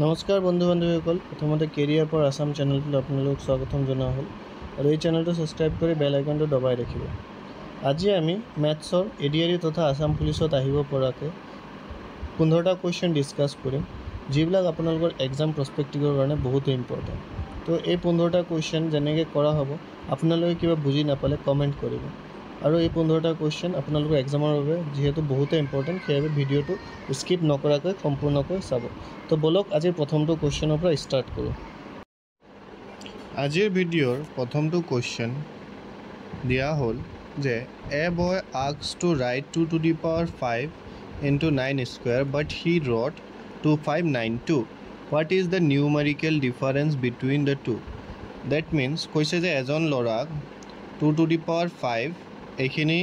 নমস্কাৰ বন্ধু বান্ধৱীসকল, প্ৰথমতে কেৰিয়াৰ ফৰ আছাম চেনেলটোলৈ আপোনালোকক স্বাগতম জনোৱা হ'ল আৰু এই চেনেলটো ছাবস্ক্ৰাইব কৰি বেল আইকনটো দবাই ৰাখিব। আজি আমি মেথছৰ এডিআৰই তথা আছাম পুলিচত আহিব পৰাকৈ 15টা কুৱেশ্যন ডিছকাছ কৰিম, যিবিলাক আপোনালোকৰ এক্সাম প্ৰস্পেক্টিভৰ কাৰণে বহুত ইম্পৰ্টেণ্ট। তো এই 15টা কুৱেশ্যন যেনেকৈ কৰা হ'ব, আপোনালোকে কিবা বুজি নাপালে কমেণ্ট কৰিব। আৰু এই 15টা কুৱেশ্যন আপোনালোকৰ এক্সামৰ বাবে যিহেতু বহুতে ইম্পৰ্টেণ্ট, সেইবাবে ভিডিঅ'টো স্কিপ নকৰাকৈ সম্পূৰ্ণকৈ চাব। তো বলক আজিৰ প্ৰথমটো কুৱেশ্যনৰ পৰা ষ্টাৰ্ট কৰোঁ। আজিৰ ভিডিঅ'ৰ প্ৰথমটো কুৱেশ্যন দিয়া হ'ল যে a boy asked to write 2 to the power 5 into 9 square but he wrote 2592. What is the numerical difference between the two? That means কৈছে যে এজন ল'ৰাক 2 to the power 5 এইখিনি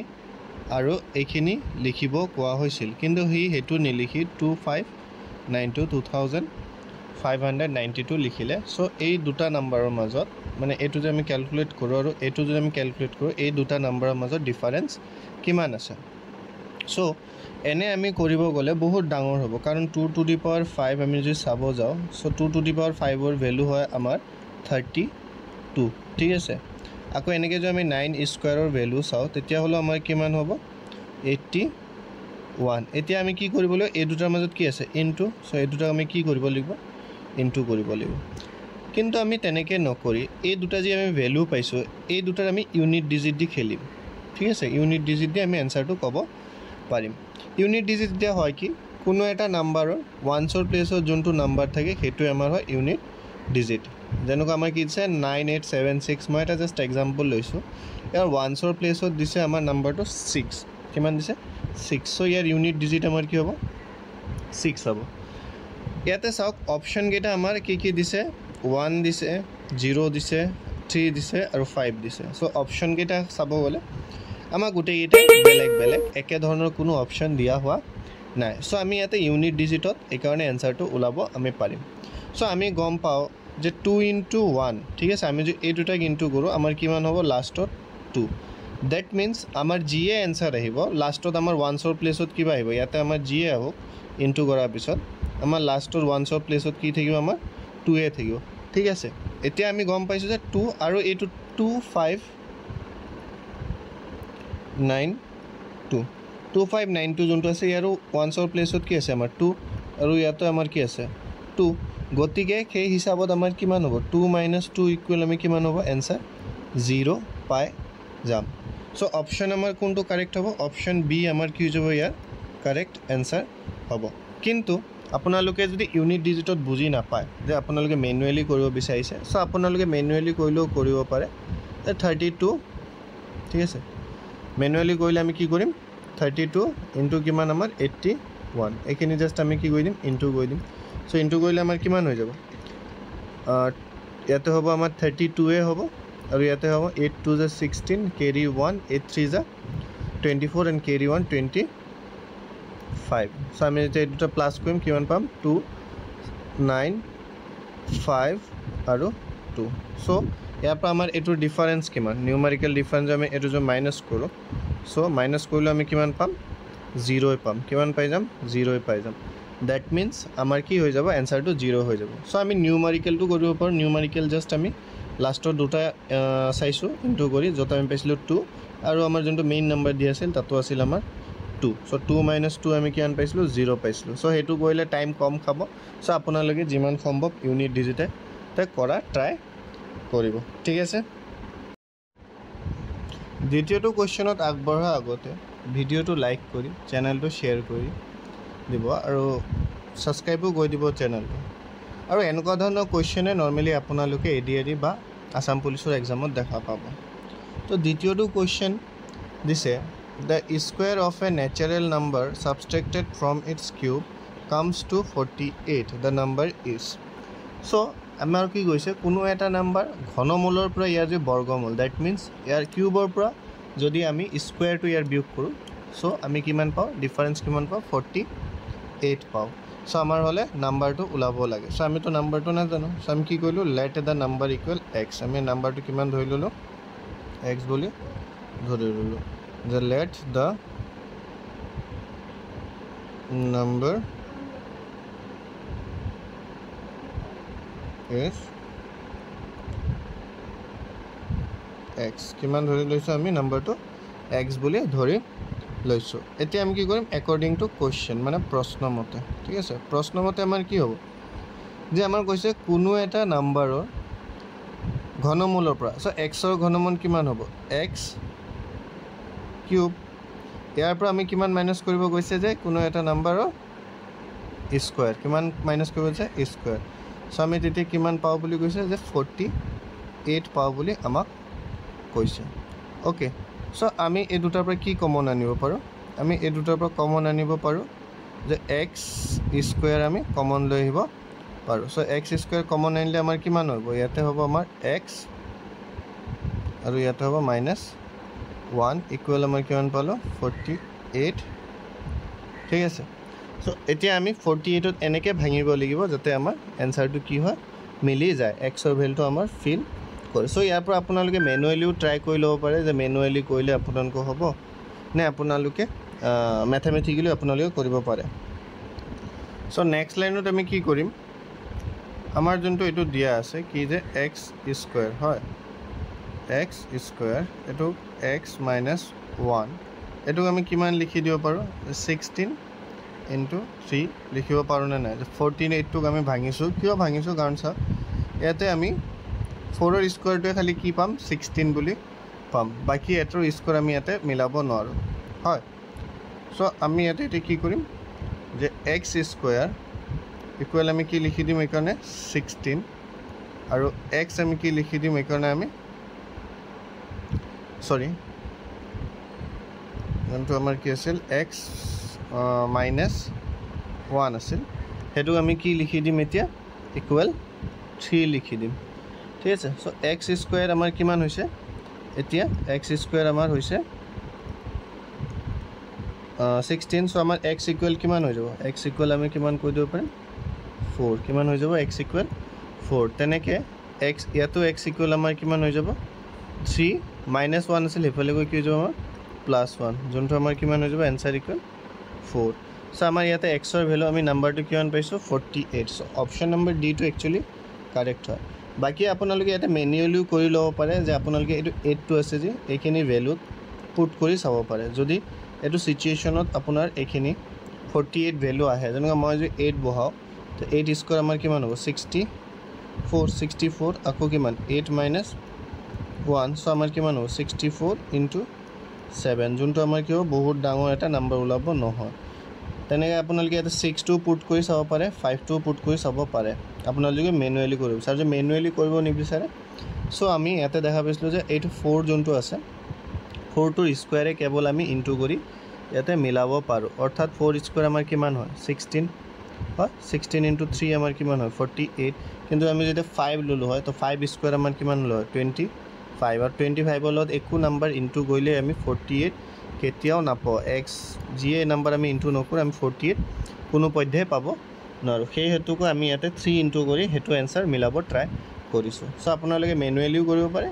আৰু এইখিনি লিখিব কোৱা হৈছিল, কিন্তু সি সেইটো নিলিখি 2592 লিখিলে। চ' এই দুটা নাম্বাৰৰ মাজত, মানে এইটো যে আমি কেলকুলেট কৰোঁ আৰু এইটো যদি আমি কেলকুলেট কৰোঁ, এই দুটা নাম্বাৰৰ মাজত ডিফাৰেঞ্চ কিমান আছে। চ' এনে আমি কৰিব গ'লে বহুত ডাঙৰ হ'ব, কাৰণ 2 to the power 5 আমি যদি চাব যাওঁ, চ' 2 to the power 5ৰ ভেলু হয় আমাৰ 32, ঠিক আছে। আকৌ এনেকৈ যদি আমি 9 স্কুৱেৰৰ ভেলু চাওঁ, তেতিয়াহ'লে আমাৰ কিমান হ'ব 81। এতিয়া আমি কি কৰিব লাগিব, এই দুটাৰ মাজত কি আছে ইনটু, চ' এই দুটাক আমি কি কৰিব লাগিব ইনটু কৰিব লাগিব। কিন্তু আমি তেনেকৈ নকৰি এই দুটা যি আমি ভেলু পাইছোঁ, এই দুটাৰ আমি ইউনিট ডিজিট দি খেলিম, ঠিক আছে। ইউনিট ডিজিট দি আমি এনচাৰটো ক'ব পাৰিম। ইউনিট ডিজিট দিয়া হয় কি, কোনো এটা নাম্বাৰৰ ওৱানছৰ প্লেছত যোনটো নাম্বাৰ থাকে সেইটোৱে আমাৰ হয় ইউনিট ডিজিট। যেনেকুৱা আমাৰ কি দিছে 9876, মই এটা জাষ্ট এক্সাম্পল লৈছোঁ। ইয়াৰ ওৱানছৰ প্লেছত দিছে আমাৰ নাম্বাৰটো 6, কিমান দিছে 6। চ' ইয়াৰ ইউনিট ডিজিট আমাৰ কি হ'ব 6 হ'ব। ইয়াতে চাওক অপশ্যনকেইটা আমাৰ কি দিছে, 1 দিছে, 0 দিছে, 3 দিছে আৰু 5 দিছে। চ' অপশ্যনকেইটা চাব গ'লে আমাৰ গোটেইকেইটাই বেলেগ বেলেগ, একে ধৰণৰ কোনো অপশ্যন দিয়া হোৱা নাই। চ' আমি ইয়াতে ইউনিট ডিজিটত এইকাৰণে এনচাৰটো ওলাব আমি পাৰিম। চ' আমি গম পাওঁ যে 2 into 1, ঠিক আছে। আমি যদি এই দুটাক ইনটু কৰোঁ, আমাৰ কিমান হ'ব লাষ্টত 2। ডেট মিনছ আমাৰ যিয়ে এনচাৰ আহিব লাষ্টত আমাৰ ওৱানছৰ প্লেছত কিবা আহিব, ইয়াতে আমাৰ যিয়ে আহক ইনটু কৰাৰ পিছত আমাৰ লাষ্টৰ ওৱানছৰ প্লেছত কি থাকিব, আমাৰ 2 থাকিব, ঠিক আছে। এতিয়া আমি গম পাইছোঁ যে 2 আৰু এইটো 2592 যোনটো আছে, ইয়াৰো ওৱানছৰ প্লেছত কি আছে আমাৰ 2, আৰু ইয়াতো আমাৰ কি আছে 2। গতিকে সেই হিচাপত আমাৰ কিমান হ'ব 2 - 2 ইকুৱেল আমি কিমান হ'ব এনচাৰ 0 পাই যাম। চ' অপশ্যন আমাৰ কোনটো কাৰেক্ট হ'ব, অপশ্যন বি আমাৰ কি হৈ যাব ইয়াৰ কাৰেক্ট এনচাৰ হ'ব। কিন্তু আপোনালোকে যদি ইউনিট ডিজিটত বুজি নাপায়, যে আপোনালোকে মেনুৱেলি কৰিব বিচাৰিছে, চ' আপোনালোকে মেনুৱেলি কৰিলেও কৰিব পাৰে। 32, ঠিক আছে। মেনুৱেলি কৰিলে আমি কি কৰিম 32 ইনটু কিমান আমাৰ 81, এইখিনি জাষ্ট আমি কি কৰি দিম ইনটু কৰি দিম। চ' ইনটু কৰিলে আমাৰ কিমান হৈ যাব, ইয়াতে হ'ব আমাৰ 32 হ'ব, আৰু ইয়াতে হ'ব 8 2 = 16, কেৰি 1, 8 3 = 24 এণ্ড কেৰি 1 25। চ' আমি যেতিয়া এই দুটা প্লাছ কৰিম কিমান পাম 2 9 5 আৰু 2। চ' ইয়াৰ পৰা আমাৰ এইটোৰ ডিফাৰেঞ্চ কিমান, নিউমাৰিকেল ডিফাৰেঞ্চ আমি এইটো যদি মাইনাছ কৰোঁ, চ' মাইনাছ কৰিলে আমি কিমান পাম 0 পাম, কিমান পাই যাম 0 পাই যাম। ডেট মিনছ আমাৰ কি হৈ যাব এনচাৰটো 0 হৈ যাব। চ' আমি নিউমাৰিকেলটো কৰিব পাৰোঁ। নিউমাৰিকেল জাষ্ট আমি লাষ্টৰ দুটা চাইছোঁ ইনটু কৰি, য'ত আমি পাইছিলোঁ 2, আৰু আমাৰ যোনটো মেইন নাম্বাৰ দিয়া আছিল তাতো আছিল আমাৰ 2। চ' 2 - 2 আমি কিমান পাইছিলোঁ 0 পাইছিলোঁ। চ' সেইটো কৰিলে টাইম কম খাব। চ' আপোনালোকে যিমান সম্ভৱ ইউনিট ডিজিটে কৰা ট্ৰাই কৰিব, ঠিক আছে। দ্বিতীয়টো কুৱেশ্যনত আগবঢ়াৰ আগতে ভিডিঅ'টো লাইক কৰি চেনেলটো শ্বেয়াৰ কৰি দিব আৰু ছাবস্ক্ৰাইবো কৰি দিব চেনেলটো। আৰু এনেকুৱা ধৰণৰ কুৱেশ্যনে নৰ্মেলি আপোনালোকে এডিআৰই বা আছাম পুলিচৰ এক্সামত দেখা পাব। তো দ্বিতীয়টো কুৱেশ্যন দিছে the square of a natural number subtracted from its cube comes to 48, the number is. So' আমাৰ কি কৈছে, কোনো এটা নাম্বাৰ ঘনমূলৰ পৰা ইয়াৰ যে বৰ্গমূল, ডেট মিনছ ইয়াৰ কিউবৰ পৰা যদি আমি স্কুৱেৰটো ইয়াৰ বিয়োগ কৰোঁ, চ' আমি কিমান পাওঁ ডিফাৰেঞ্চ কিমান পাওঁ 48 পাওঁ। চ' আমাৰ হ'লে নাম্বাৰটো ওলাব লাগে। চ' আমিতো নাম্বাৰটো নাজানো, চ' আমি কি কৰিলোঁ let the number equal x, আমি নাম্বাৰটো কিমান ধৰি ল'লোঁ এক্স বুলি ধৰি ল'লোঁ, যে let the number is x কিমান ধৰি লৈছোঁ আমি নাম্বাৰটো x বুলি ধৰি লৈছোঁ এতিয়া আমি কি কৰিম একৰ্ডিং টু কুৱেশ্যন মানে প্ৰশ্নমতে ঠিক আছে প্ৰশ্নমতে আমাৰ কি হ'ব যে আমাৰ কৈছে কোনো এটা নাম্বাৰৰ ঘনমূলৰ পৰা চ' এক্সৰ ঘনমূল কিমান হ'ব এক্স কিউব ইয়াৰ পৰা আমি কিমান মাইনাছ কৰিব গৈছে যে কোনো এটা নাম্বাৰৰ স্কোৱাৰ কিমান মাইনাছ কৰিব গৈছে স্কোৱাৰ চ' আমি তেতিয়া কিমান পাওঁ বুলি কৈছে যে 48 পাওঁ বুলি আমাক কৈছে অ'কে চ' আমি এই দুটাৰ পৰা কি কমন আনিব পাৰোঁ আমি এই দুটাৰ পৰা কমন আনিব পাৰোঁ যে এক্স স্কোৱাৰ আমি কমন লৈ আহিব পাৰোঁ চ' এক্স স্কোৱাৰ কমন আনিলে আমাৰ কিমান হ'ব ইয়াতে হ'ব আমাৰ এক্স আৰু ইয়াতে হ'ব -1 ইকুৱেল আমাৰ কিমান পালোঁ 48 ঠিক আছে চ' এতিয়া আমি 48ত এনেকৈ ভাঙিব লাগিব যাতে আমাৰ এনচাৰটো কি হয় মিলি যায় এক্সৰ ভেলুটো আমাৰ ফিল কৰে চ' ইয়াৰ পৰা আপোনালোকে মেনুৱেলিও ট্ৰাই কৰি ল'ব পাৰে যে মেনুৱেলি কৰিলে আপোনালোকৰ হ'ব নে আপোনালোকে মেথমেটিকেলি আপোনালোকে কৰিব পাৰে চ' নেক্সট লাইনত আমি কি কৰিম আমাৰ যোনটো এইটো দিয়া আছে কি যে এক্স স্কোৱাৰ হয় এক্স স্কোৱাৰ এইটো এক্স -1 এইটোক আমি কিমান লিখি দিব পাৰোঁ 16 × 3 লিখিব পাৰোঁ নে নাই 48টোক আমি ভাঙিছোঁ কিয় ভাঙিছোঁ কাৰণ চাওক ইয়াতে আমি 4ৰ স্কোৱাৰটোৱে খালি কি পাম 16 বুলি পাম বাকী এটাৰ স্কোৱাৰ আমি ইয়াতে মিলাব নোৱাৰোঁ হয় চ' আমি ইয়াতে এতিয়া কি কৰিম যে এক্স স্কোৱাৰ ইকুৱেল আমি কি লিখি দিম এইকাৰণে 16 আৰু এক্স আমি কি লিখি দিম এইকাৰণে আমি সৰি যোনটো আমাৰ কি আছিল এক্স -1 আছিল সেইটোক আমি কি লিখি দিম এতিয়া ইকুৱেল 3 লিখি দিম ঠিক আছে চ' এক্স স্কোৱাৰ আমাৰ কিমান হৈছে এতিয়া এক্স স্কোৱাৰ আমাৰ হৈছে 16 চ' আমাৰ এক্স ইকুৱেল কিমান হৈ যাব এক্স ইকুৱেল আমি কিমান কৈ দিব পাৰিম 4 কিমান হৈ যাব এক্স ইকুৱেল 4 তেনেকৈ এক্স ইয়াতো এক্স ইকুৱেল আমাৰ কিমান হৈ যাব 3 -1 আছিল সেইফালে গৈ কি হৈ যাব আমাৰ +1 যোনটো আমাৰ কিমান হৈ যাব এনচাৰ ইকুৱেল 4 চ' আমাৰ ইয়াতে এক্সৰ ভেলু আমি নাম্বাৰটো কিমান পাইছোঁ 48 চ' অপশ্যন নম্বৰ ডিটো একচুৱেলি কাৰেক্ট হয় বাকী আপোনালোকে ইয়াতে মেনুৱেলিও কৰি ল'ব পাৰে যে আপোনালোকে এইটো 8টো আছে যে এইখিনি ভেলুত পুট কৰি চাব পাৰে যদি এইটো চিটুৱেশ্যনত আপোনাৰ এইখিনি 48 ভেলু আহে যেনেকৈ মই যদি 8 বহাওঁ তো 8 স্কোৱাৰ আমাৰ কিমান হ'ব 64 আকৌ কিমান 8 -1 চ' আমাৰ কিমান হ'ব 64 × 7 যোনটো আমাৰ কি হ'ব বহুত ডাঙৰ এটা নাম্বাৰ ওলাব নহয় তেনেকৈ আপোনালোকে ইয়াতে 6টো পুট কৰি চাব পাৰে 5টো পুট কৰি চাব পাৰে আপোনালোকে মেনুৱেলি কৰিব বিচাৰে যে মেনুৱেলি কৰিব নিবিচাৰে চ' আমি ইয়াতে দেখা পাইছিলোঁ যে এইটো 4 যোনটো আছে 4টোৰ স্কোৱাৰে কেৱল আমি ইনটু কৰি ইয়াতে মিলাব পাৰোঁ অৰ্থাৎ 4 স্কোৱাৰ আমাৰ কিমান হয় 16 হয় 16 × 3 আমাৰ কিমান হয় 48 কিন্তু আমি যেতিয়া 5 ল'লোঁ হয় তো 5 স্কোৱাৰ আমাৰ কিমান ল'লোঁ হয় 25 আৰু 25ৰ লগত একো নাম্বাৰ ইনটু কৰিলে আমি 48 কেতিয়াও নাপাওঁ এক্স যিয়ে নাম্বাৰ আমি ইনটু নকৰোঁ আমি 48 কোনো পধ্যেই পাব নোৱাৰোঁ সেই হেতুকে আমি ইয়াতে 3 ইনটু কৰি সেইটো এনচাৰ মিলাব ট্ৰাই কৰিছোঁ চ' আপোনালোকে মেনুৱেলিও কৰিব পাৰে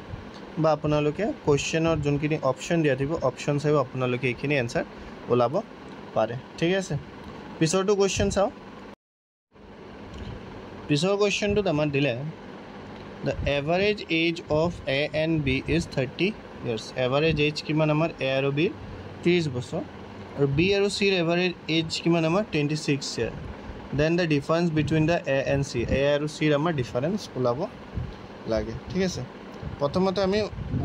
বা আপোনালোকে কুৱেশ্যনৰ যোনখিনি অপশ্যন দিয়া থাকিব অপশ্যন চাইও আপোনালোকে এইখিনি এনচাৰ ওলাব পাৰে ঠিক আছে পিছৰটো কুৱেশ্যন চাওঁ পিছৰ কুৱেশ্যনটোত আমাৰ দিলে the average age of A and B is 30 years average age কিমান আমাৰ এ আৰু বিৰ 30 বছৰ আৰু বি আৰু চিৰ এভাৰেজ এজ কিমান আমাৰ 26 year then the difference between the A and C A আৰু চিৰ আমাৰ ডিফাৰেঞ্চ ওলাব লাগে ঠিক আছে প্ৰথমতে আমি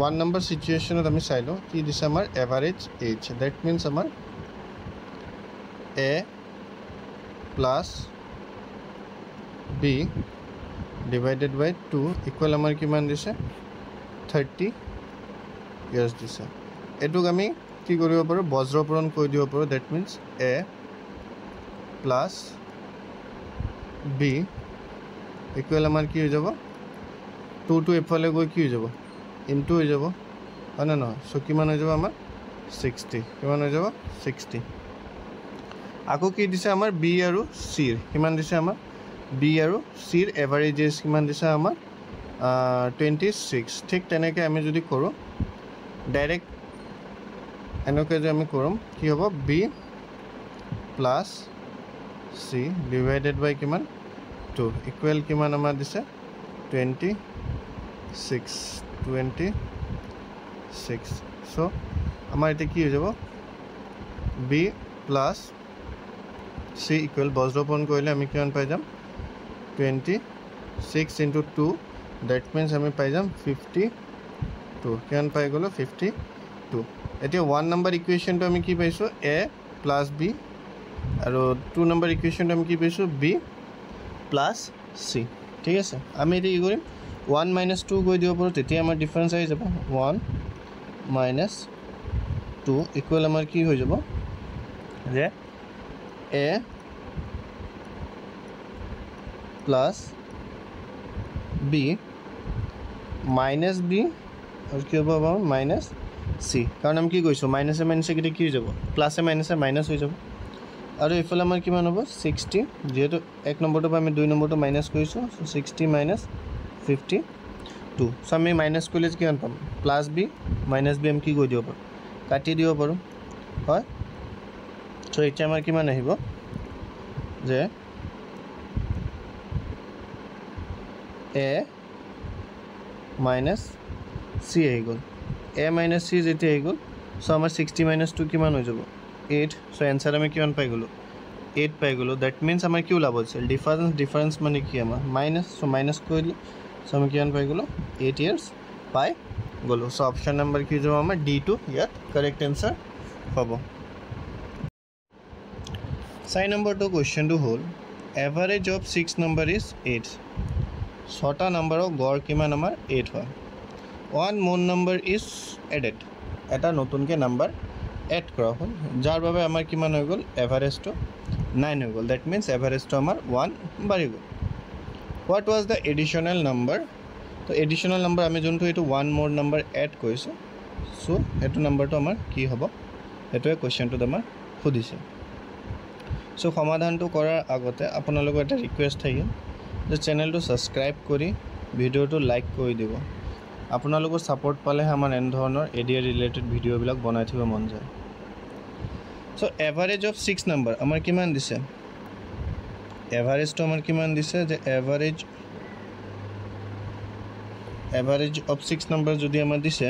1 নম্বৰ চিটুৱেশ্যনত আমি চাই লওঁ কি দিছে আমাৰ এভাৰেজ এজ ডেট মিনছ আমাৰ এ প্লাছ বি ডিভাইডেড বাই 2 ইকুৱেল আমাৰ কিমান দিছে 30 years দিছে এইটোক আমি কি কৰিব পাৰোঁ বজ্ৰপূৰণ কৰি দিব পাৰোঁ that means A plus B equal আমাৰ কি হৈ যাব 2টো এফালে গৈ কি হৈ যাব ইনটু হৈ যাব হয় নে নহয় চ' কিমান হৈ যাব আমাৰ 60 কিমান হৈ যাব 60 আকৌ কি দিছে আমাৰ বি আৰু চিৰ কিমান দিছে আমাৰ বি আৰু চিৰ এভাৰেজ এজ কিমান দিছে আমাৰ 26 ঠিক তেনেকৈ আমি যদি কৰোঁ ডাইৰেক্ট এনেকৈ যে আমি কৰোঁ কি হ'ব বি প্লাছ চি ডিভাইডেড বাই কিমান 2 ইকুৱেল কিমান আমাৰ দিছে 26 সো আমাৰ এতিয়া কি হৈ যাব b প্লাছ c ইকুৱেল বজ্ৰপূৰণ কৰিলে আমি কিমান পাই যাম 26 into 2 that means আমি পাই যাম 52 কিমান পাই গ'লো 52 এতিয়া 1 নম্বৰ ইকুৱেশ্যনটো আমি কি পাইছোঁ a প্লাছ b আৰু 2 নম্বৰ ইকুৱেশ্যনটো আমি কি পাইছোঁ b প্লাছ c ঠিক আছে আমি এতিয়া কি কৰিম 1 minus 2 গৈ দিব পাৰোঁ তেতিয়া আমাৰ ডিফাৰেঞ্চ আহি যাব 1 minus 2 ইকুৱেল আমাৰ কি হৈ যাব যে a plus b minus b আৰু কি হ'ব আমাৰ মাইনাছ c কাৰণ আমি কি কৈছোঁ মাইনাছে মাইনাছে কেতিয়া কি হৈ যাব প্লাছে মাইনাছে মাইনাছ হৈ যাব আৰু এইফালে আমাৰ কিমান হ'ব 60 যেহেতু 1 নম্বৰটো পৰা আমি 2 নম্বৰটো মাইনাছ কৰিছোঁ চ' 60 minus 52 চ' আমি মাইনাছ কৰিলে কিমান পাম প্লাছ b মাইনাছ b আমি কি কৰি দিব পাৰোঁ কাটি দিব পাৰোঁ হয় চ' এতিয়া আমাৰ কিমান আহিব যে a minus c আহি গ'ল a minus c যেতিয়া আহি গ'ল চ' আমাৰ 60 minus 2 কিমান হৈ যাব 8 চ' এনচাৰ আমি কিমান পাই গ'লোঁ 8 পাই গ'লোঁ ডেট মিনছ আমাৰ কি ওলাব আছিল ডিফাৰেঞ্চ মানে কি আমাৰ মাইনাছ চ' মাইনাছ কৰিলোঁ চ' আমি কিমান পাই গ'লোঁ 8 years পাই গ'লোঁ চ' অপশ্যন নম্বৰ কি যাব আমাৰ D2 ইয়াত কাৰেক্ট এনচাৰ হ'ব 4 নম্বৰটো কুৱেশ্যনটো হ'ল এভাৰেজ অফ 6 নম্বৰ ইজ 8 6টা নম্বৰৰ গড় কিমান আমাৰ 8 হয় 1 more নম্বৰ ইজ এডেড এটা নতুনকৈ নম্বৰ এড কৰা হ'ল যাৰ বাবে আমাৰ কিমান হৈ গ'ল এভাৰেজটো 9 হৈ গ'ল ডেট মিনছ এভাৰেজটো আমাৰ 1 বাঢ়ি গ'ল what was the additional number তো এডিশ্যনেল নম্বৰ আমি যোনটো এইটো 1 more নম্বৰ এড কৰিছোঁ চ' সেইটো নম্বৰটো আমাৰ কি হ'ব সেইটোৱে কুৱেশ্যনটোত আমাৰ সুধিছে চ' সমাধানটো কৰাৰ আগতে আপোনালোকৰ এটা ৰিকুৱেষ্ট থাকিল যে চেনেলটো ছাবস্ক্ৰাইব কৰি ভিডিঅ'টো লাইক কৰি দিব আপোনালোকৰ ছাপোৰ্ট পালেহে আমাৰ এনে ধৰণৰ এডিয়া ৰিলেটেড ভিডিঅ'বিলাক বনাই থাকিব মন যায় চ' এভাৰেজ অফ 6 নম্বৰ আমাৰ কিমান দিছে এভাৰেজটো আমাৰ কিমান দিছে যে এভাৰেজ অফ 6 নম্বৰ যদি আমাৰ দিছে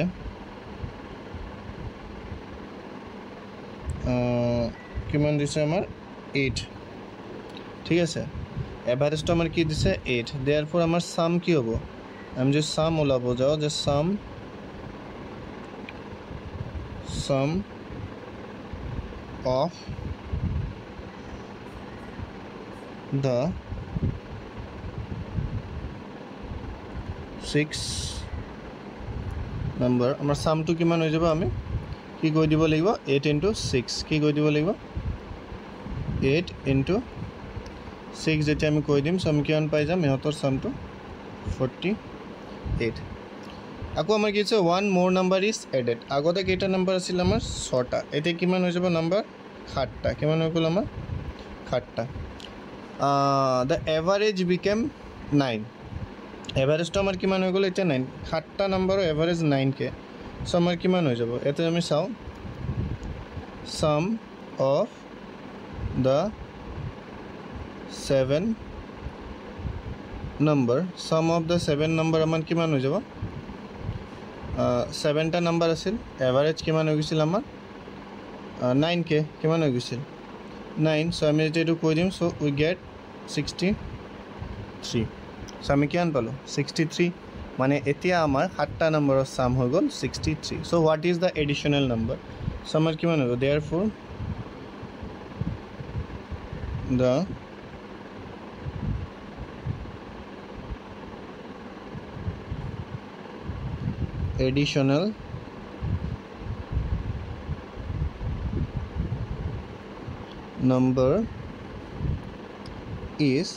কিমান দিছে আমাৰ 8 ঠিক আছে এভাৰেজটো আমাৰ কি দিছে 8 দেয়াৰফৰ আমাৰ সাম কি হ'ব আমি যে সাম ওলাব যাওঁ যে সাম অফ the 6 নম্বৰ আমাৰ সামটো কিমান হৈ যাব আমি কি কৈ দিব লাগিব 8 into 6 কি কৈ দিব লাগিব 8 into 6 যেতিয়া আমি কৈ দিম চ' আমি কিমান পাই যাম ইহঁতৰ সামটো 48 আকৌ আমাৰ কি হৈছে 1 more নম্বৰ ইজ এডেড আগতে কেইটা নম্বৰ আছিল আমাৰ 6টা এতিয়া কিমান হৈ যাব নম্বৰ 7টা কিমান হৈ গ'ল আমাৰ 7টা দ্য এভাৰেজ বিকেম 9 এভাৰেজটো আমাৰ কিমান হৈ গ'ল এতিয়া 9 7টা নম্বৰৰ এভাৰেজ 9কে চ' আমাৰ কিমান হৈ যাব এতিয়া আমি চাওঁ sum of the 7 number sum of the 7 number আমাৰ কিমান হৈ যাব 7টা নম্বৰ আছিল এভাৰেজ কিমান হৈ গৈছিল আমাৰ 9কে কিমান হৈ গৈছিল 9 চ' আমি যেতিয়া এইটো কৈ দিম চ' উই গেট 63 চ' আমি কিমান পালোঁ 63 মানে এতিয়া আমাৰ 7টা নম্বৰৰ সাম হৈ গ'ল 63 so' what is the additional number so' আমাৰ কিমান হ'ব therefore the additional number is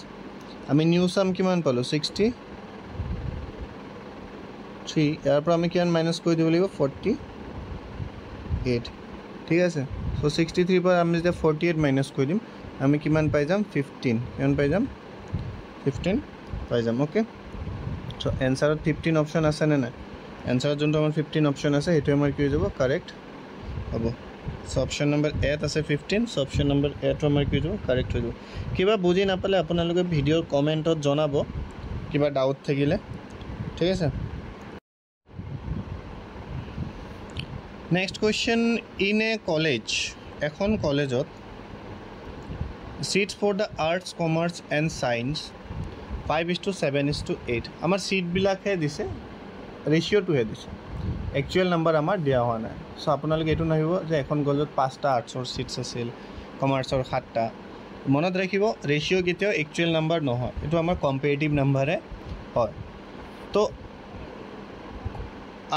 আমি নিউ সাম কিমান পালোঁ 63 ইয়াৰ পৰা আমি কিমান মাইনাছ কৰি দিব লাগিব 48 ঠিক আছে চ' 63 পৰা আমি যেতিয়া 48 মাইনাছ কৰি দিম আমি কিমান পাই যাম 15 কিমান পাই যাম 15 পাই যাম অ'কে চ' এনচাৰত 15 অপশ্যন আছে নে নাই এনচাৰত যোনটো আমাৰ 15 অপশ্যন আছে সেইটো আমাৰ কি হৈ যাব কাৰেক্ট হ'ব চ' অপশ্যন নম্বৰ এত আছে 15 চ' অপশ্যন নম্বৰ এটো আমাৰ কি হৈ যাব কাৰেক্ট হৈ যাব কিবা বুজি নাপালে আপোনালোকে ভিডিঅ'ৰ কমেণ্টত জনাব কিবা ডাউট থাকিলে ঠিক আছে next question in a college এখন কলেজত seats for the arts commerce and science 5:7:8 আমাৰ সিটবিলাকহে দিছে ৰেচিঅ'টোহে দিছে একচুৱেল নাম্বাৰ আমাৰ দিয়া হোৱা নাই সো আপোনালোকে এইটো নাহিব যে এখন কলেজত 5টা আৰ্টছৰ সিটছ আছিল কমাৰ্চৰ 7টা মনত ৰাখিব ৰেচিঅ' কেতিয়াও একচুৱেল নাম্বাৰ নহয় এইটো আমাৰ কম্পেৰেটিভ নাম্বাৰহে হয় তো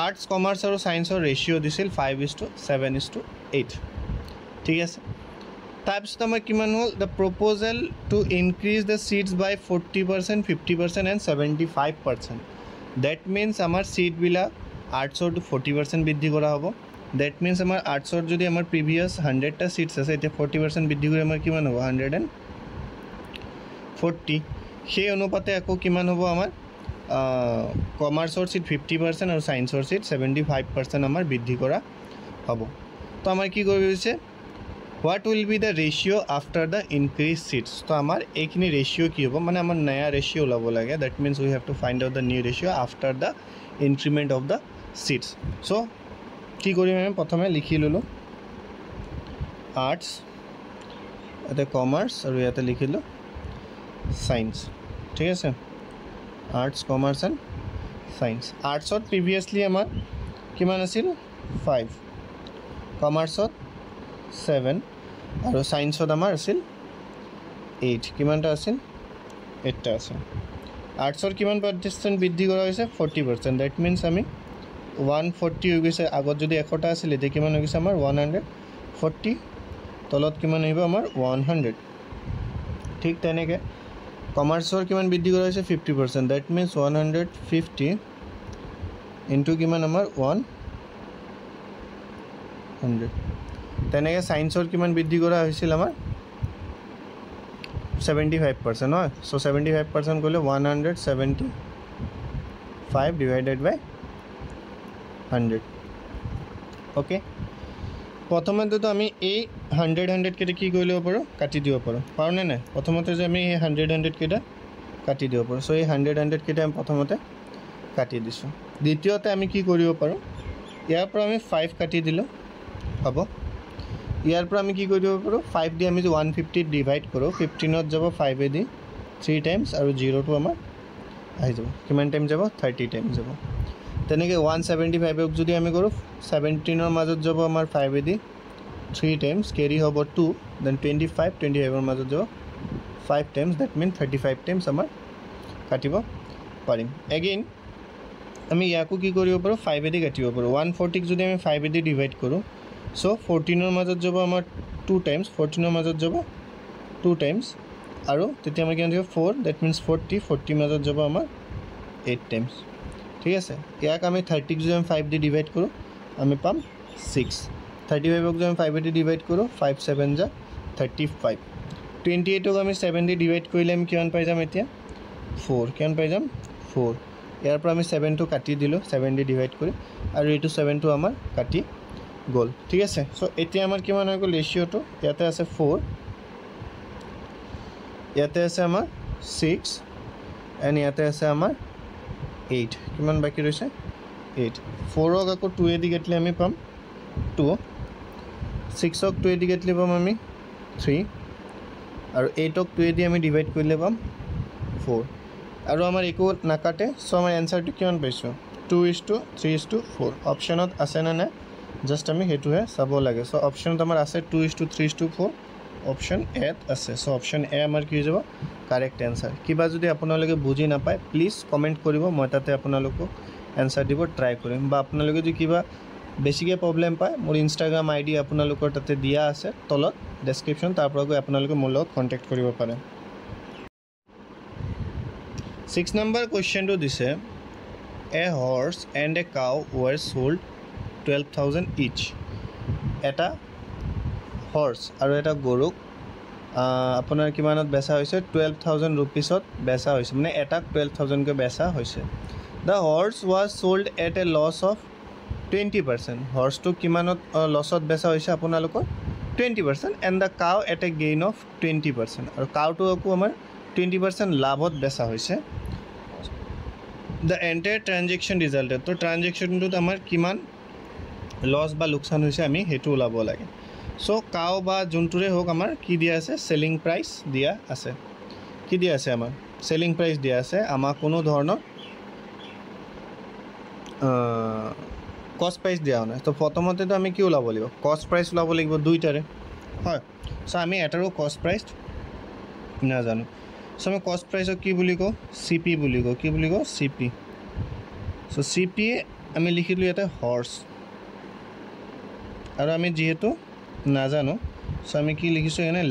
আৰ্টছ কমাৰ্চ আৰু সায়েন্সৰ ৰেচিঅ' দিছিল 5:7:8 ঠিক আছে তাৰপিছত আমাৰ কিমান হ'ল the proposal to increase the seats by 40%, 50% and 75%. That means আমাৰ সিটবিলাক আৰ্টছৰটো 40% বৃদ্ধি কৰা হ'ব ডেট মিনছ আমাৰ আৰ্টছৰ যদি আমাৰ প্ৰিভিয়াছ 100টা সিটছ আছে এতিয়া 40% বৃদ্ধি কৰি আমাৰ কিমান হ'ব 140 সেই অনুপাতে আকৌ কিমান হ'ব আমাৰ কমাৰ্চৰ সিট 50% আৰু সায়েন্সৰ সিট 75% আমাৰ বৃদ্ধি কৰা হ'ব তো আমাৰ কি কৰিব হৈছে What will be the ratio after the increased seats? So, our ekini ratio ki hobo mane amar naya ratio labo lage. That means we have to find out the new ratio after the increment of the seats. So, ki kori ame prothome likhi lolo arts, ate commerce aru yate likhi lo science. ঠিক আছে arts, commerce and science. Arts ot previously amar kiman asil 5, commerce ot 7 আৰু সায়েন্সত আমাৰ আছিল 8 কিমানটা আছিল 8টা আছে আৰ্টছৰ কিমান percent বৃদ্ধি কৰা হৈছে 40% দ্যাট মিন্স আমি 140 হৈ গৈছে আগত যদি 100টা আছিল এতিয়া কিমান হৈ গৈছে আমাৰ 140 তলত কিমান আহিব আমাৰ 100 ঠিক তেনেকৈ কমাৰ্চৰ কিমান বৃদ্ধি কৰা হৈছে 50% দ্যাট মিন্স 150 ইনটু কিমান আমাৰ 100 তেনেকৈ সায়েন্সৰ কিমান বৃদ্ধি কৰা হৈছিল আমাৰ 75% হয় সো 75% কৰিলে 175 ডিভাইডেড বাই 100 ওকে প্ৰথমতেতো আমি এই 100 কেইটা কি কৰি ল'ব পাৰোঁ কাটি দিব পাৰোঁ পাৰোঁনে নাই প্ৰথমতে যে আমি এই 100 কেইটা কাটি দিব পাৰোঁ সো এই 100 কেইটা আমি প্ৰথমতে কাটি দিছোঁ দ্বিতীয়তে আমি কি কৰিব পাৰোঁ ইয়াৰ পৰা আমি 5 কাটি দিলোঁ হ'ব ইয়াৰ পৰা আমি কি কৰি দিব পাৰোঁ 5 দি আমি 150 ডিভাইড কৰোঁ 15ত যাব 5 দি 3 টাইমছ আৰু 0টো আমাৰ আহি যাব কিমান টাইম যাব 30 টাইম যাব তেনেকৈ 175ক যদি আমি কৰোঁ 17ৰ মাজত যাব আমাৰ 5 দি 3 টাইমছ কেৰি হ'ব 2 দেন 25ৰ মাজত যাব 5 টাইমছ দ্যাট মিন 35 টাইমছ আমাৰ কাটিব পাৰিম এগেইন আমি ইয়াকো কি কৰিব পাৰোঁ 5 দি কাটিব পাৰোঁ 140ক যদি আমি 5 দি ডিভাইড কৰোঁ So 14ৰ মাজত যাব আমাৰ 2 টাইমছ 14ৰ মাজত যাব 2 টাইমছ আৰু তেতিয়া আমাৰ কিমান থাকিব 4 দ্যাট মিন্স 40 মাজত যাব আমাৰ 8 টাইমছ ঠিক আছে ইয়াক আমি 30ক যদি আমি 5 দি ডিভাইড কৰোঁ আমি পাম 6 35ক যদি আমি 5 দি ডিভাইড কৰোঁ 5 7 যা 35 28ক আমি 7 দি ডিভাইড কৰিলে আমি কিমান পাই যাম এতিয়া 4 কিমান পাই যাম 4 ইয়াৰ পৰা আমি 7টো কাটি দিলোঁ 7 দি ডিভাইড কৰি আৰু এইটো 7টো আমাৰ কাটি গ'ল ঠিক আছে সো এতিয়া আমাৰ কিমান হৈ গ'ল ৰেচিঅ'টো ইয়াতে আছে 4 ইয়াতে আছে আমাৰ 6 এণ্ড ইয়াতে আছে আমাৰ 8 কিমান বাকী ৰৈছে 8 4ক আকৌ 2 দি কাটিলে আমি পাম 2 6ক 2 দি কাটিলে পাম আমি 3 আৰু 8ক 2 দি আমি ডিভাইড কৰিলে পাম 4 আৰু আমাৰ একো নাকাটে সো আমাৰ এনসাৰটো কিমান পাইছোঁ 2:3:4 অপশ্যনত আছে নে নাই জাষ্ট আমি হেতুহে চাব লাগে সো অপশ্যনত আমাৰ আছে 2:3:4 অপশ্যন এত আছে সো অপশ্যন এ আমাৰ কি হৈ যাব কাৰেক্ট এনসাৰ কিবা যদি আপোনালোকে বুজি নাপায় প্লিজ কমেণ্ট কৰিব মই তাতে আপোনালোকক এনসাৰ দিব ট্ৰাই কৰিম বা আপোনালোকে যদি কিবা বেছিকৈ প্ৰব্লেম পায় মোৰ ইনষ্টাগ্ৰাম আইডি আপোনালোকৰ তাতে দিয়া আছে তলত ডেছক্ৰিপশ্যন তাৰ পৰা গৈ আপোনালোকে মোৰ লগত কণ্টেক্ট কৰিব পাৰে 6 নম্বৰ কুৱেশ্যনটো দিছে a horse and a cow were sold 12,000 each এটা হৰ্চ আৰু এটা গৰুক আপোনাৰ কিমানত বেচা হৈছে 12,000 ৰুপিছত বেচা হৈছে মানে এটাক 12,000কৈ বেচা হৈছে the horse was sold at a loss of 20% হৰ্চটো কিমানত লছত বেচা হৈছে আপোনালোকৰ 20% and the cow at a gain of 20% আৰু কাউটো আকৌ আমাৰ 20% লাভত বেচা হৈছে দ্য এণ্টায়াৰ ট্ৰানজেকশ্যন ৰিজাল্টেড তো ট্ৰানজেকশ্যনটোত আমাৰ কিমান লছ বা লোকচান হৈছে আমি সেইটো ওলাব লাগে চ' কাও বা যোনটোৰে হওক আমাৰ কি দিয়া আছে চেলিং প্ৰাইচ দিয়া আছে কি দিয়া আছে আমাৰ চেলিং প্ৰাইচ দিয়া আছে আমাক কোনো ধৰণৰ কষ্ট প্ৰাইচ দিয়া নাই তো প্ৰথমতেতো আমি কি ওলাব লাগিব কষ্ট প্ৰাইচ ওলাব লাগিব দুইটাৰে হয় চ' আমি এটাৰো কষ্ট প্ৰাইচ নাজানো চ' আমি কষ্ট প্ৰাইচক কি বুলি কওঁ চি পি বুলি কওঁ কি বুলি কওঁ চি পি চ' চি পি আমি লিখিলোঁ ইয়াতে হৰ্চ আৰু আমি যিহেতু নাজানো চ' আমি কি লিখিছোঁ এনে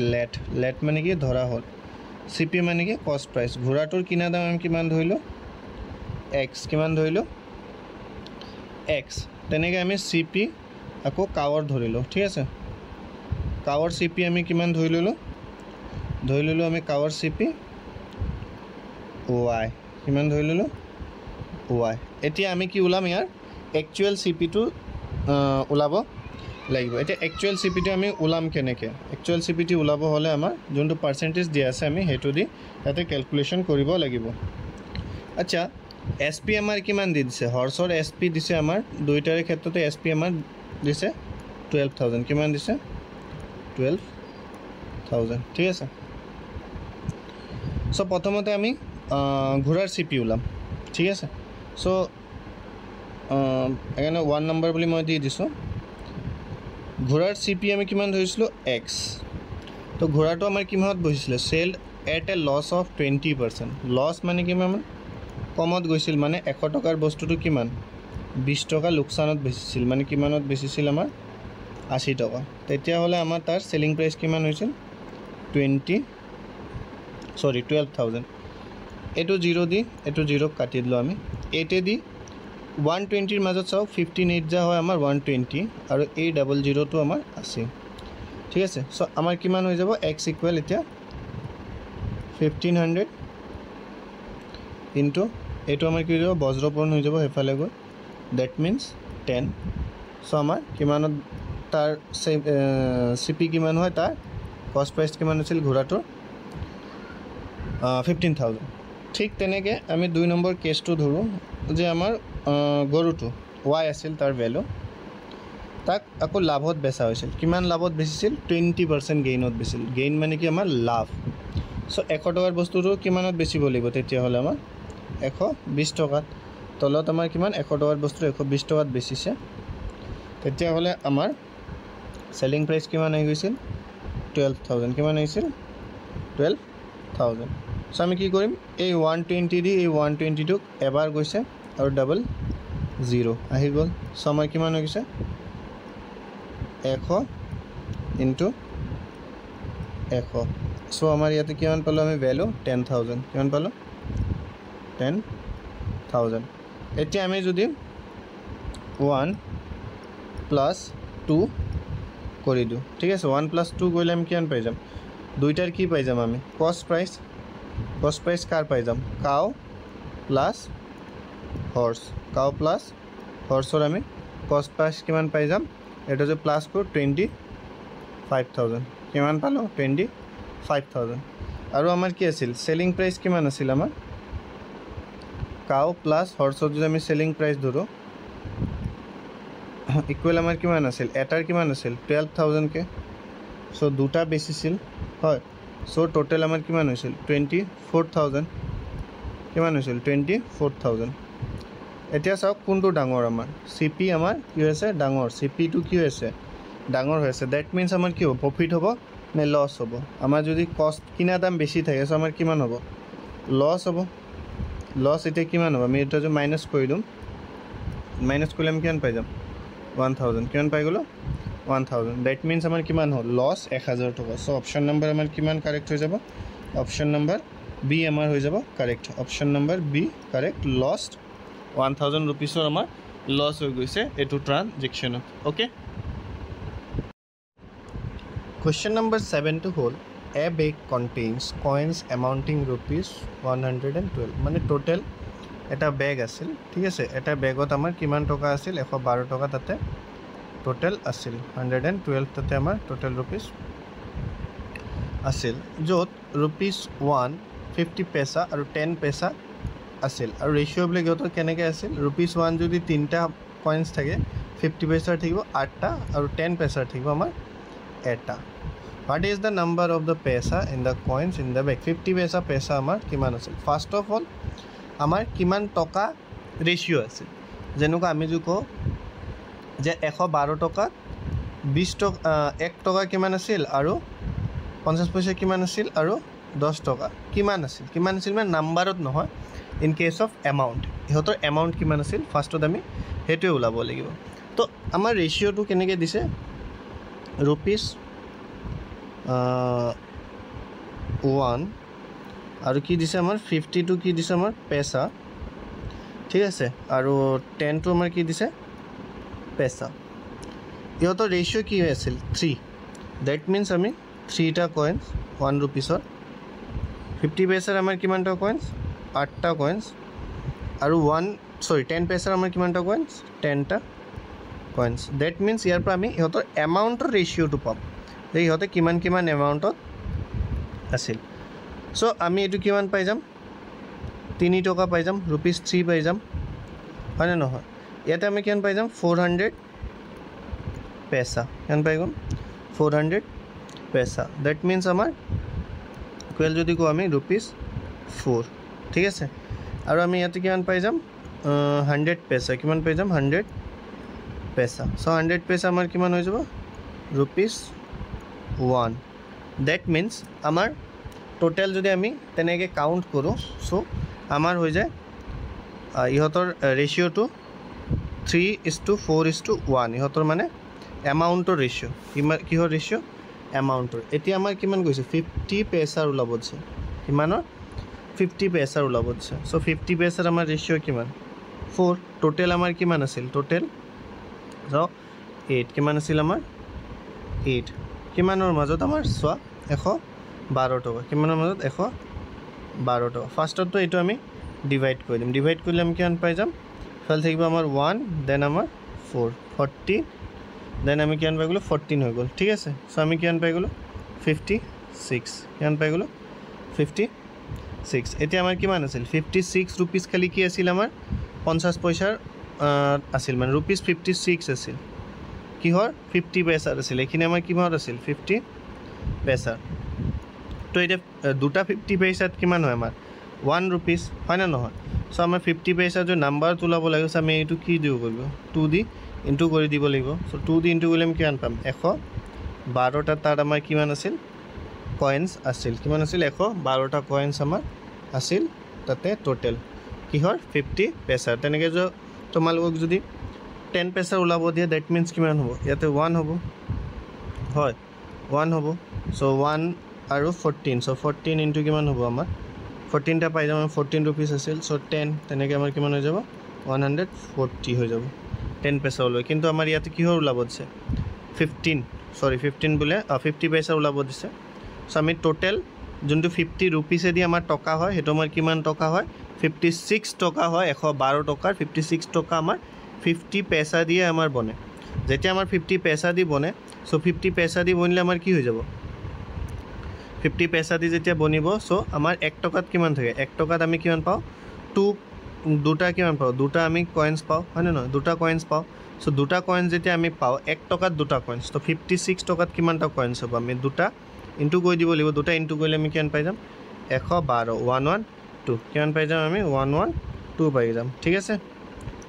লেট মানে কি ধৰা হ'ল চি পি মানে কি কষ্ট প্ৰাইচ ঘোঁৰাটোৰ কিনা দাম আমি কিমান ধৰিলোঁ এক্স কিমান ধৰিলোঁ এক্স তেনেকৈ আমি চি পি আকৌ কাৱৰ ধৰিলোঁ ঠিক আছে কাৱৰ চি পি আমি কিমান ধৰি ল'লোঁ আমি কাৱৰ চি পি ৱাই কিমান ধৰি ল'লোঁ ৱাই এতিয়া আমি কি ওলাম ইয়াৰ একচুৱেল চি পিটো ওলাব লাগিব এতিয়া একচুৱেল চি পিটো আমি ওলাম কেনেকৈ একচুৱেল চি পিটি ওলাব হ'লে আমাৰ যোনটো পাৰ্চেণ্টেজ দিয়া আছে আমি সেইটো দি ইয়াতে কেলকুলেশ্যন কৰিব লাগিব আচ্ছা এছ পি আমাৰ কিমান দি দিছে হৰ্চৰ এছ পি দিছে আমাৰ দুইটাৰে ক্ষেত্ৰতে এছ পি আমাৰ দিছে 12,000 কিমান দিছে 12,000 ঠিক আছে চ' প্ৰথমতে আমি ঘোঁৰাৰ চি পি ওলাম ঠিক আছে চ' সেইকাৰণে 1 নম্বৰ বুলি মই দি দিছোঁ ঘোঁৰাৰ চি পি আমি কিমান ধৰিছিলোঁ এক্স তো ঘোঁৰাটো আমাৰ কিমানত বহিছিলে sold at a loss of 20% loss মানে কিমান কমত গৈছিল মানে 100 টকাৰ বস্তুটো কিমান 20 টকা লোকচানত বেচিছিল মানে কিমানত বেচিছিল আমাৰ 80 টকা তেতিয়াহ'লে আমাৰ তাৰ চেলিং প্ৰাইচ কিমান হৈছিল 12,000 এইটো 0 দি এইটো 0 কাটি দিলোঁ আমি 8 দি 120ৰ মাজত চাওক 15 যা হয় আমাৰ 120 আৰু এই 00টো আমাৰ আছে ঠিক আছে চ' আমাৰ কিমান হৈ যাব x ইকুৱেল এতিয়া 1500 ইনটু এইটো আমাৰ কি হৈ যাব বজ্ৰপূৰণ হৈ যাব সেইফালে গৈ ডেট মিনছ 10 চ' আমাৰ কিমানত তাৰ চি পি কিমান হয় তাৰ কষ্ট প্ৰাইচ কিমান হৈছিল ঘোঁৰাটোৰ 15,000 ঠিক তেনেকৈ আমি 2 নম্বৰ কেছটো ধৰোঁ যে আমাৰ গৰুটো ৱাই আছিল তাৰ ভেলু তাক আকৌ লাভত বেচা হৈছিল কিমান লাভত বেচিছিল 20% গেইনত বেচিছিল গেইন মানে কি আমাৰ লাভ চ' 100 টকাৰ বস্তুটো কিমানত বেচিব লাগিব তেতিয়াহ'লে আমাৰ 120 টকাত তলত আমাৰ কিমান 100 টকাৰ বস্তু 120 টকাত বেচিছে তেতিয়াহ'লে আমাৰ চেলিং প্ৰাইচ কিমান আহি গৈছিল 12,000 কিমান আহিছিল 12,000 চ' আমি কি কৰিম এই 120 দি এই 120টোক এবাৰ গৈছে আৰু ডাবল 0 আহি গ'ল চ' আমাৰ কিমান হৈ গৈছে 100 ইনটু 100 চ' আমাৰ ইয়াতে কিমান পালোঁ আমি ভেলু 10,000 কিমান পালোঁ 10,000 এতিয়া আমি যদি 1 প্লাছ 2 কৰি দিওঁ ঠিক আছে 1 প্লাছ 2 কৰিলে আমি কিমান পাই যাম দুইটাৰ কি পাই যাম আমি কষ্ট প্ৰাইচ কাৰ পাই যাম কাও প্লাছ হৰ্চ কাও প্লাছ হৰ্চৰ আমি কষ্ট প্ৰাইচ কিমান পাই যাম এটা যে প্লাছ কৰোঁ 25,000 কিমান পালোঁ 25,000 আৰু আমাৰ কি আছিল চেলিং প্ৰাইচ কিমান আছিল আমাৰ কাও প্লাছ হৰ্চৰ যদি আমি চেলিং প্ৰাইচ ধৰোঁ ইকুৱেল আমাৰ কিমান আছিল এটাৰ কিমান আছিল 12,000কে চ' দুটা বেচিছিল হয় চ' টোটেল আমাৰ কিমান হৈছিল 24,000 কিমান হৈছিল 24,000 এতিয়া চাওক কোনটো ডাঙৰ আমাৰ চি পি আমাৰ কি হৈছে ডাঙৰ চি পিটো কি হৈছে ডাঙৰ হৈ আছে ডেট মিনছ আমাৰ কি হ'ব প্ৰফিট হ'ব নে লছ হ'ব আমাৰ যদি কষ্ট কিনা দাম বেছি থাকে চ' আমাৰ কিমান হ'ব লছ হ'ব লছ এতিয়া কিমান হ'ব আমি এটা যে মাইনাছ কৰি দিম মাইনাছ কৰিলে আমি কিমান পাই যাম 1,000 কিমান পাই গ'লোঁ 1,000 ডেট মিনছ আমাৰ কিমান হ'ল লছ 1,000 টকা চ' অপশ্যন নম্বৰ আমাৰ কিমান কাৰেক্ট হৈ যাব অপশ্যন নম্বৰ বি আমাৰ হৈ যাব correct option number B correct lost 1,000 ৰুপিছৰ আমাৰ লছ হৈ গৈছে এইটো ট্ৰানজেকশ্যনত অ'কে কুৱেশ্যন নম্বৰ 7টো হ'ল এ বেগ কণ্টেইনছ কইনছ এমাউণ্টিং ₹112 মানে টোটেল এটা বেগ আছিল ঠিক আছে এটা বেগত আমাৰ কিমান টকা আছিল 112 টকা তাতে টোটেল আছিল 112 তাতে আমাৰ টোটেল ৰুপিছ আছিল য'ত ₹150 আৰু 10 পইচা আছিল আৰু ৰেচিঅ'বিলাক সিহঁতৰ কেনেকৈ আছিল ₹1 যদি 3টা কইন্স থাকে 50 পইচাৰ থাকিব 8টা আৰু 10 পইচাৰ থাকিব আমাৰ এটা what is the number of the পেচা ইন দ্য কইন্স ইন দ্য বেগ 50 পেচা আমাৰ কিমান আছিল ফাৰ্ষ্ট অফ অল আমাৰ কিমান টকা ৰেচিঅ' আছিল যেনেকুৱা আমি যদি কওঁ যে 112 টকাত 20 টকা 1 টকা কিমান আছিল আৰু 50 পইচা কিমান আছিল আৰু 10 টকা কিমান আছিল মানে নাম্বাৰত নহয় ইন কেছ অফ এমাউণ্ট ইহঁতৰ এমাউণ্ট কিমান আছিল ফাৰ্ষ্টত আমি সেইটোৱে ওলাব লাগিব তো আমাৰ ৰেচিঅ'টো কেনেকৈ দিছে ₹1 আৰু কি দিছে আমাৰ 50টো কি দিছে আমাৰ পেচা ঠিক আছে আৰু 10টো আমাৰ কি দিছে পেচা ইহঁতৰ ৰেচিঅ' কি আছিল 3 ডেট মিনছ আমি 3টা কইন্স 1 rupeesৰ 50 পইচাৰ আমাৰ কিমানটা কইন্স 8টা কইন্স আৰু 10 পইচাৰ আমাৰ কিমানটা কইন্স 10টা কইন্স ডেট মিনছ ইয়াৰ পৰা আমি ইহঁতৰ এমাউণ্টৰ ৰেচিঅ'টো পাম যে ইহঁতে কিমান এমাউণ্টত আছিল চ' আমি এইটো কিমান পাই যাম 3 টকা পাই যাম ₹3 পাই যাম হয়নে নহয় ইয়াতে আমি কিমান পাই যাম 400 পেচা কিমান পাই গ'ম 400 পেচা ডেট মিনছ আমাৰ ইকুৱেল যদি কওঁ আমি ₹4 ঠিক আছে আৰু আমি ইয়াতে কিমান পাই যাম 100 পেচা কিমান পাই যাম 100 পেচা চ' 100 পেচা আমাৰ কিমান হৈ যাব ₹1 ডেট মিনছ আমাৰ টোটেল যদি আমি তেনেকৈ কাউণ্ট কৰোঁ চ' আমাৰ হৈ যায় ইহঁতৰ ৰেচিঅ'টো 3:4:1 ইহঁতৰ মানে এমাউণ্টৰ ৰেচিঅ' কিহৰ ৰেচিঅ' এমাউণ্টৰ এতিয়া আমাৰ কিমান গৈছে 50 পেচাৰ ওলাব দিছে কিমানৰ 50 পেচাৰ ওলাব দিছে চ' 50 পেচাৰ আমাৰ ৰেচিঅ' কিমান 4 টোটেল আমাৰ কিমান আছিল টোটেল চ' 8 কিমান আছিল আমাৰ 8 কিমানৰ মাজত আমাৰ চোৱা 112 টকা কিমানৰ মাজত 112 টকা ফাৰ্ষ্টততো এইটো আমি ডিভাইড কৰি দিম ডিভাইড কৰিলে আমি কিমান পাই যাম ফাইল থাকিব আমাৰ 1 দেন আমাৰ 40 দেন আমি কিমান পাই গ'লোঁ 14 হৈ গ'ল ঠিক আছে চ' আমি কিমান পাই গ'লোঁ 56 কিমান পাই গ'লোঁ 56 এতিয়া আমাৰ কিমান আছিল 56 rupees খালি কি আছিল আমাৰ 50 পইচাৰ আছিল মানে ₹56 আছিল কিহৰ 50 পেচাৰ আছিল এইখিনি আমাৰ কিমান আছিল 50 পেচাৰ তো এতিয়া দুটা 50 পইচাত কিমান হয় আমাৰ 1 rupees হয় না নহয় চ' আমাৰ 50 পইচাৰ যে নাম্বাৰ ওলাব লাগে আমি এইটো কি দিব কৰিব 2 দি ইনটু কৰি দিব লাগিব চ' 2 দি ইনটু কৰিলে আমি কিমান পাম 112টা তাত আমাৰ কিমান আছিল কইন্স আছিল কিমান আছিল 112টা কইন্স আমাৰ আছিল তাতে টোটেল কিহৰ 50 পেচাৰ তেনেকৈ যে তোমালোকক যদি 10 পেচাৰ ওলাব দিয়ে ডেট মিনছ কিমান হ'ব ইয়াতে 1 হ'ব হয় 1 হ'ব চ' 1 আৰু 14 চ' 14 ইনটু কিমান হ'ব আমাৰ 14টা পাই যাম 14 rupees আছিল চ' 10 তেনেকৈ আমাৰ কিমান হৈ যাব 140 হৈ যাব 10 পেচা ওলাব কিন্তু আমাৰ ইয়াতে কিহৰ ওলাব দিছে 15 বোলে 50 পেচা ওলাব দিছে চ' আমি টোটেল যোনটো 50 rupeesেদি আমাৰ টকা হয় সেইটো আমাৰ কিমান টকা হয় 56 টকা হয় 112 টকাৰ 56 টকা আমাৰ 50 পেচা দিয়ে আমাৰ বনে যেতিয়া আমাৰ 50 পেচা দি বনে চ' 50 পেচা দি বনিলে আমাৰ কি হৈ যাব 50 পেচা দি যেতিয়া বনিব চ' আমাৰ 1 টকাত কিমান থাকে 1 টকাত আমি কিমান পাওঁ দুটা কিমান পাওঁ দুটা আমি কইন্স পাওঁ হয়নে নহয় দুটা কইন্স পাওঁ চ' দুটা কইন্স যেতিয়া আমি পাওঁ 1 টকাত দুটা কইন্স তো 56 টকাত কিমানটা কইন্স হ'ব আমি দুটা ইনটু কৰি দিব লাগিব দুটা ইনটু কৰিলে আমি কিমান পাই যাম 112 112 কিমান পাই যাম আমি 112 পাই যাম ঠিক আছে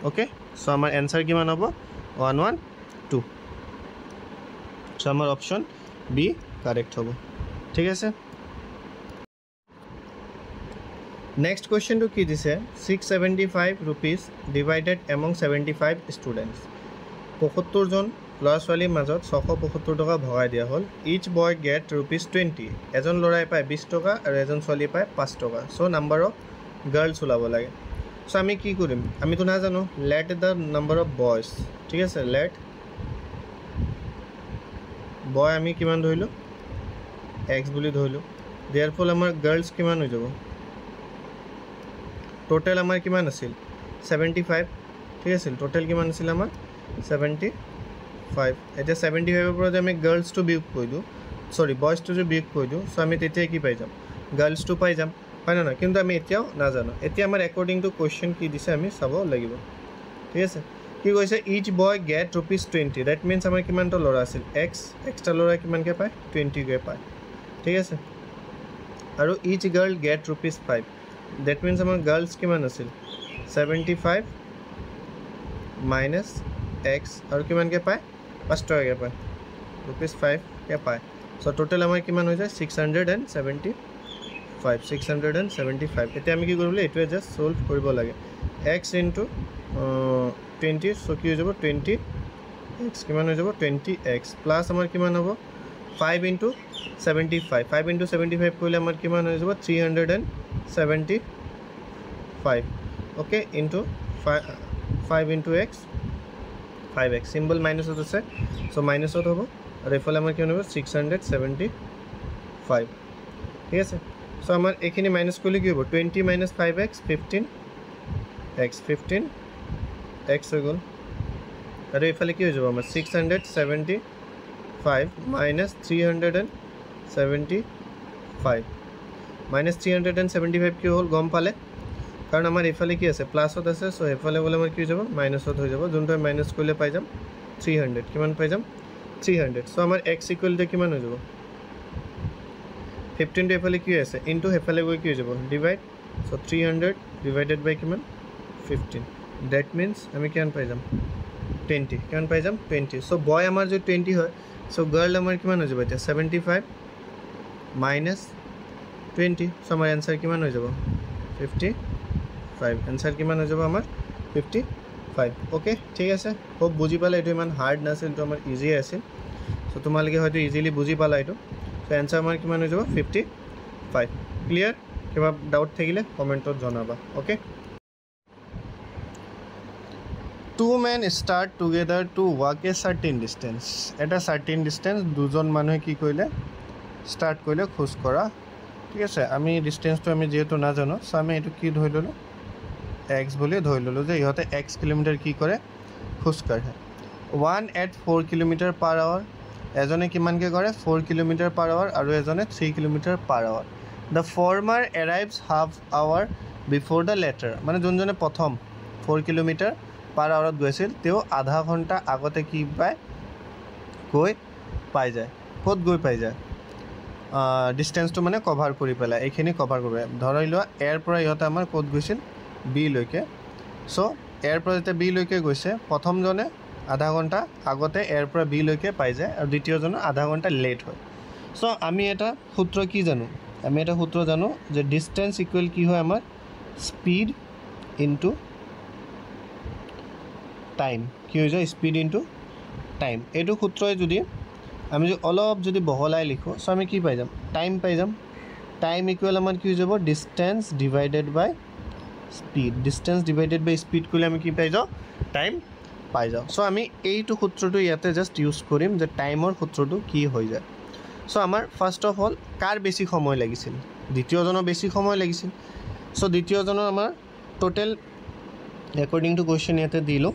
ওকে চ' আমাৰ এনচাৰ কিমান হ'ব 112 চ' আমাৰ অপশ্যন বি কাৰেক্ট হ'ব ঠিক আছে নেক্সট কুৱেশ্যনটো কি দিছে 675 rupees ডিভাইডেড এমং 75 ষ্টুডেণ্টছ 75জন ল'ৰা ছোৱালীৰ মাজত 675 টকা ভগাই দিয়া হ'ল ইচ বয় গেট ₹20 এজন ল'ৰাই পায় 20 টকা আৰু এজন ছোৱালী পায় 5 টকা চ' নাম্বাৰ অফ গাৰ্লছ ওলাব লাগে চ' আমি কি কৰিম আমিতো নাজানো let the number of boys ঠিক আছে লেট বয় আমি কিমান ধৰিলোঁ x বুলি ধৰিলোঁ দিয়াৰ ফল আমাৰ গাৰ্লছ কিমান হৈ যাব টোটেল আমাৰ কিমান আছিল 75 ঠিক আছিল টোটেল কিমান আছিল আমাৰ 75 এতিয়া 75ৰ পৰা যে আমি গাৰ্লছটো বিয়োগ কৰি দিওঁ বয়জটো যে বিয়োগ কৰি দিওঁ চ' আমি তেতিয়া কি পাই যাম গাৰ্লছটো পাই যাম হয় না কিন্তু আমি এতিয়াও নাজানো এতিয়া আমাৰ একৰ্ডিং টু কোৱেশ্চন কি দিছে আমি চাব লাগিব ঠিক আছে কি কৈছে each boy get ₹20 that means আমাৰ কিমানটা ল'ৰা আছিল এক্সটা ল'ৰা কিমানকৈ পায় 20কৈ পায় ঠিক আছে আৰু ইচ গাৰ্ল গেট ₹5 দ্যাট মিন্স আমাৰ গাৰ্লছ কিমান আছিল 75 মাইনাছ এক্স আৰু কিমানকৈ পায় 5 টকাকৈ পায় ₹5কৈ পায় চ' টোটেল আমাৰ কিমান হৈ যায় 675 এতিয়া আমি কি কৰিব লাগিব এইটোৱে জাষ্ট সলভ কৰিব লাগে x ইনটু 20 চ' কি হৈ যাব 20x কিমান হৈ যাব 20x প্লাছ আমাৰ কিমান হ'ব 5 ইনটু 75 5 ইনটু 75 কৰিলে আমাৰ কিমান হৈ যাব 375 okay into 5 into x 5x symbol মাইনাছত আছে চ' মাইনাছত হ'ব আৰু এইফালে আমাৰ কিমান হ'ব 675 ঠিক আছে চ' আমাৰ এইখিনি মাইনাছ কৰিলে কি হ'ব 20 মাইনাছ 5x 15x হৈ গ'ল আৰু এইফালে কি হৈ যাব আমাৰ 675 মাইনাছ 375 মাইনাছ 375 কি হ'ল গম পালে কাৰণ আমাৰ এইফালে কি আছে প্লাছত আছে চ' এইফালে গ'লে আমাৰ কি হৈ যাব মাইনাছত হৈ যাব যোনটো আমি মাইনাছ কৰিলে পাই যাম 300 কিমান পাই যাম 300 চ' আমাৰ x ইকুৱেল টু কিমান হৈ যাব 15 টো এফালে কি আছে ইনটু হেফালে গৈ কি হৈ যাব ডিভাইড চ' 300 ডিভাইডেড বাই কিমান 15 দ্যাট মিন্স আমি কিমান পাই যাম 20 কিমান পাই যাম 20 চ' বয় আমাৰ যদি 20 হয় চ' গাৰ্ল আমাৰ কিমান হৈ যাব এতিয়া 75 মাইনাছ 20 চ' আমাৰ এনচাৰ কিমান হৈ যাব 55 এনচাৰ কিমান হৈ যাব আমাৰ 55 ওকে ঠিক আছে খুব বুজি পালে এইটো ইমান হাৰ্ড নাছিল এইটো আমাৰ ইজি আছিল চ' তোমালোকে হয়তো ইজিলি বুজি পালা এইটো চ' এনচাৰ আমাৰ কিমান হৈ যাব 55 ক্লিয়াৰ কিবা ডাউট থাকিলে কমেণ্টত জনাবা okay Two men start together to walk a certain distance. At a certain distance, দুজন মানুহে কি কৰিলে ষ্টাৰ্ট কৰিলে খোজ কৰা ঠিক আছে আমি ডিষ্টেঞ্চটো আমি যেহেতু নাজানো চ' আমি এইটো কি ধৰি ল'লোঁ এক্স বুলি ধৰি ল'লোঁ যে ইহঁতে x কিলোমিটাৰ কি কৰে খোজ কাঢ়ে 1 at 4 km/h এজনে কিমানকৈ কৰে 4 km/h আৰু এজনে 3 km/h the former arrives half hour before the latter মানে যোনজনে প্ৰথম 4 km/h গৈছিল তেওঁ আধা ঘণ্টা আগতে কি পায় গৈ পাই যায় ক'ত গৈ পাই যায় ডিষ্টেঞ্চটো মানে কভাৰ কৰি পেলাই এইখিনি কভাৰ কৰিব ধৰি লোৱা এৰ পৰা ইহঁতে আমাৰ ক'ত গৈছিল বি লৈকে চ' এৰ পৰা যেতিয়া বি লৈকে গৈছে প্ৰথমজনে আধা ঘণ্টা আগতে এৰ পৰা বি লৈকে পাই যায় আৰু দ্বিতীয়জনে আধা ঘণ্টা লেট হয় চ' আমি এটা সূত্ৰ কি জানো আমি এটা সূত্ৰ জানো যে ডিষ্টেঞ্চ ইকুৱেল কি হয় আমাৰ স্পীড ইনটু টাইম কি হৈ যায় স্পীড ইনটু টাইম এইটো সূত্ৰই যদি আমি যদি অলপ যদি বহলাই লিখোঁ চ' আমি কি পাই যাম টাইম পাই যাম টাইম ইকুৱেল আমাৰ কি হৈ যাব ডিষ্টেঞ্চ ডিভাইডেড বাই স্পীড ডিষ্টেঞ্চ ডিভাইডেড বাই স্পীড কৰিলে আমি কি পাই যাওঁ টাইম পাই যাওঁ চ' আমি এইটো সূত্ৰটো ইয়াতে জাষ্ট ইউজ কৰিম যে টাইমৰ সূত্ৰটো কি হৈ যায় চ' আমাৰ ফাৰ্ষ্ট অফ অল কাৰ বেছি সময় লাগিছিল দ্বিতীয়জনৰ বেছি সময় লাগিছিল চ' দ্বিতীয়জনৰ আমাৰ টোটেল একৰ্ডিং টু কুৱেশ্যন ইয়াতে দিলোঁ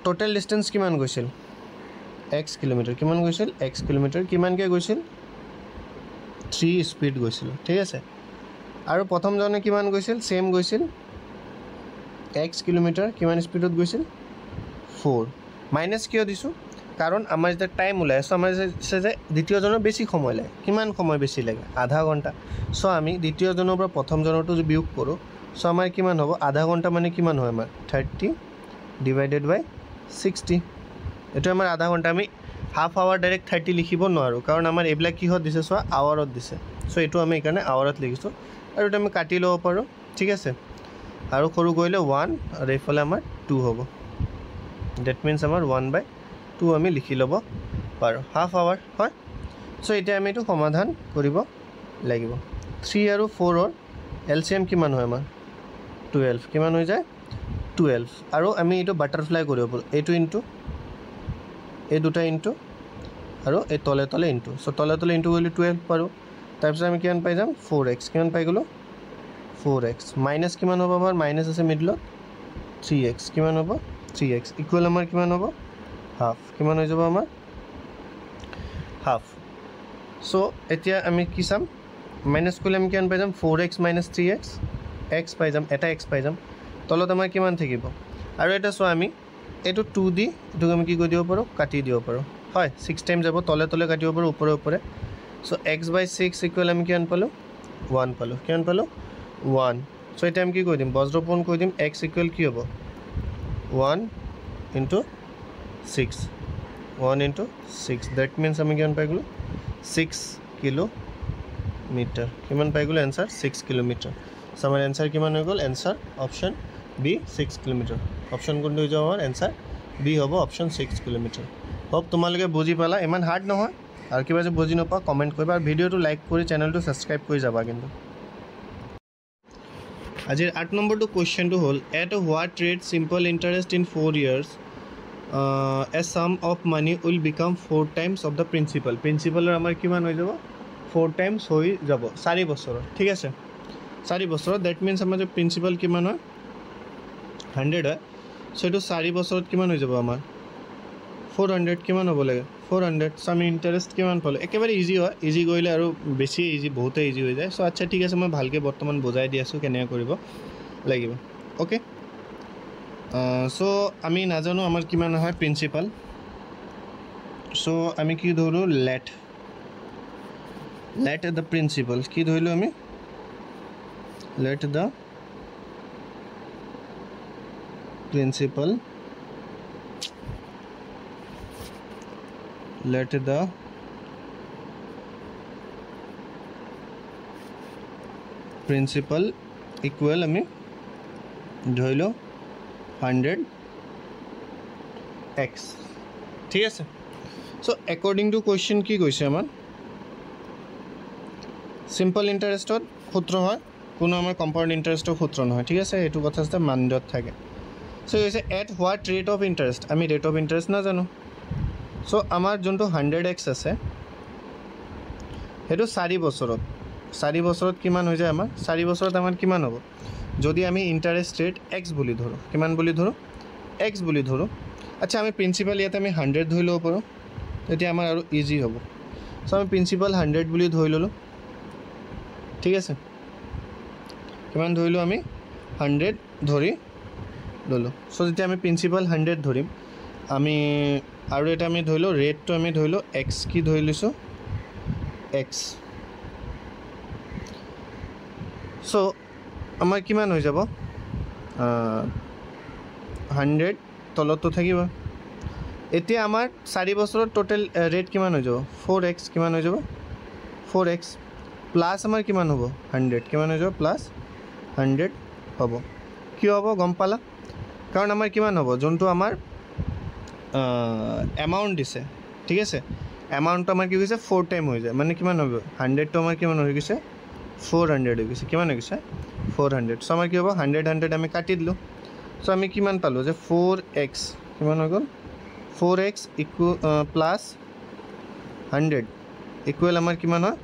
টোটেল ডিষ্টেঞ্চ কিমান গৈছিল এক্স কিলোমিটাৰ কিমান গৈছিল এক্স কিলোমিটাৰ কিমানকৈ গৈছিল 3 স্পীড গৈছিল ঠিক আছে আৰু প্ৰথমজনে কিমান গৈছিল ছেম গৈছিল এক্স কিলোমিটাৰ কিমান স্পীডত গৈছিল 4 মাইনাছ কিয় দিছোঁ কাৰণ আমাৰ যেতিয়া টাইম ওলাই চ' আমাৰ যে দ্বিতীয়জনৰ বেছি সময় লাগে কিমান সময় বেছি লাগে আধা ঘণ্টা চ' আমি দ্বিতীয়জনৰ পৰা প্ৰথমজনৰটো যদি বিয়োগ কৰোঁ চ' আমাৰ কিমান হ'ব আধা ঘণ্টা মানে কিমান হয় আমাৰ 30 ডিভাইডেড বাই 60 এইটো আমাৰ আধা ঘণ্টা আমি হাফ আৱাৰ ডাইৰেক্ট 30 লিখিব নোৱাৰোঁ কাৰণ আমাৰ এইবিলাক কিহত দিছে চোৱা আৱাৰত দিছে চ' এইটো আমি সেইকাৰণে আৱাৰত লিখিছোঁ আৰু এইটো আমি কাটি ল'ব পাৰোঁ ঠিক আছে আৰু সৰু কৰিলে 1 আৰু এইফালে আমাৰ 2 হ'ব ডেট মিনছ আমাৰ 1/2 আমি লিখি ল'ব পাৰোঁ হাফ আৱাৰ হয় চ' এতিয়া আমি এইটো সমাধান কৰিব লাগিব 3 আৰু 4ৰ এলচিএম কিমান হয় আমাৰ 12 কিমান হৈ যায় 12 আৰু আমি এইটো বাটাৰফ্লাই কৰিব পাৰোঁ এইটো ইনটু এই দুটা ইনটু আৰু এই তলে তলে ইনটু চ' তলে তলে ইনটু কৰিলে 12 পাৰোঁ তাৰপিছত আমি কিমান পাই যাম 4x কিমান পাই গ'লোঁ 4x মাইনাছ কিমান হ'ব আমাৰ মাইনাছ আছে মিডলত 3x কিমান হ'ব 3x ইকুৱেল আমাৰ কিমান হ'ব হাফ কিমান হৈ যাব আমাৰ হাফ সো এতিয়া আমি কি চাম মাইনাছ কৰিলে আমি কিমান পাই যাম 4x - 3x x পাই যাম এটা x পাই যাম তলত আমাৰ কিমান থাকিব আৰু এটা চোৱা আমি এইটো 2 দি এটোক আমি কি কৰি দিব পাৰোঁ কাটি দিব পাৰোঁ হয় 6 টাইম যাব তলে তলে কাটিব পাৰোঁ ওপৰে ওপৰে সো x/6 ইকুৱেল আমি কিমান পালোঁ 1 পালোঁ কিমান পালোঁ 1 সো এটা আমি কি কৰি দিম বজ্ৰপূৰণ কৰি দিম x ইকুৱেল কি হ'ব 1 * 6 1 * 6 দ্যাট মিন্স আমি কিমান পাই গ'লো 6 কিলোমিটাৰ কিমান পাই গ'লো এনসাৰ 6 কিলোমিটাৰ সো আমাৰ এনসাৰ কিমান হৈ গ'ল answer option B 6 kilometre option কোনটো হৈ যাব আমাৰ এনসাৰ বি হ'ব অপচন 6 কিলোমিটাৰ হোপ তোমালোকে বুজি পালা ইমান হাৰ্ড নহয় আৰু কিবা যে বুজি নপা কমেন্ট কৰিবা আৰু ভিডিওটো লাইক কৰি চেনেলটো সাবস্ক্ৰাইব কৰি যাবা কিন্তু আজিৰ 8 নম্বৰটো কোৱেশ্চনটো হ'ল at what rate simple interest in 4 years a sum of money will become 4 times of the principal principalৰ আমাৰ কিমান হৈ যাব 4 times হৈ যাব 4 বছৰত ঠিক আছে 4 বছৰত দ্যাট মিন্স আমাৰ যে প্ৰিন্সিপাল কিমান হয় 100 হয় সো এটো 4 বছৰত কিমান হৈ যাব আমাৰ 400 কিমান হ'ব লাগে 400 সো আমি ইন্টাৰেষ্ট কিমান পালো একেবাৰে ইজি হয় ইজি কৰিলে আৰু বেছি ইজি বহুতে ইজি হৈ যায় সো আচ্ছা ঠিক আছে মই ভালকে বৰ্তমান বুজাই দি আছো কেনে কৰিব লাগিব ওকে সো আমি নাজানো আমাৰ কিমান হয় প্ৰিন্সিপাল সো আমি কি ধৰো লেট দ্য প্ৰিন্সিপাল কি ধৰিলো আমি let the principal let the principal equal আমি ধৰিলো 100x ঠিক আছে সো অ্যাকৰ্ডিং টু কোয়েশ্চন কি কৈছে আমাৰ সিম্পল ইন্টাৰেস্টত সূত্ৰ হয় কোনো আমাৰ কম্পাউন্ড ইন্টাৰেস্টৰ সূত্র নহয় ঠিক আছে এটো কথা আছে মানদণ্ড থাকে সো কৈছে at what rate of interest আমি ৰেট অফ ইন্টাৰেস্ট না জানো সো আমাৰ যোনটো 100x আছে হেতু 4 বছৰত কিমান হৈ যায় আমাৰ 4 বছৰত আমাৰ কিমান হ'ব যদি আমি ইন্টাৰেস্ট ৰেট x বুলি ধৰো কিমান বুলি ধৰো x বুলি ধৰো আচ্ছা আমি প্ৰিন্সিপাল ইয়াতে আমি 100 ধৰি লব পাৰো তেতিয়া আমাৰ আৰু ইজি হ'ব সো আমি প্ৰিন্সিপাল 100 বুলি ধৰি ললো ঠিক আছে কিমান ধৰিলো আমি 100 ধৰি ললো সো যেতিয়া আমি প্ৰিন্সিপাল 100 ধৰিম আমি আৰু এটা আমি ধৰিলো ৰেটটো আমি ধৰিলো x কি ধৰি লৈছো x সো আমাৰ কিমান হৈ যাব 100 তলতো থাকিব এতিয়া আমাৰ 4 বছৰৰ টোটাল ৰেট কিমান হৈ যাব 4x কিমান হৈ যাব 4x প্লাস আমাৰ কিমান হ'ব 100 কিমান হৈ যাব প্লাস 100 হ'ব কি হ'ব গম পালা কাৰণ আমাৰ কিমান হ'ব যোনটো আমাৰ amount দিছে ঠিক আছে amount আমাৰ কি হৈছে 4 টাইম হৈ যায় মানে কিমান হ'ব 100 টো আমাৰ কিমান হৈ গৈছে 400 হৈ গৈছে কিমান হৈ গৈছে 400 সো আমাৰ কি হ'ব 100 আমি কাটি দিলো সো আমি কিমান পালো যে 4x কিমান হৈ গ'ল 4x প্লাস 100 ইকুৱেল আমাৰ কিমান হয়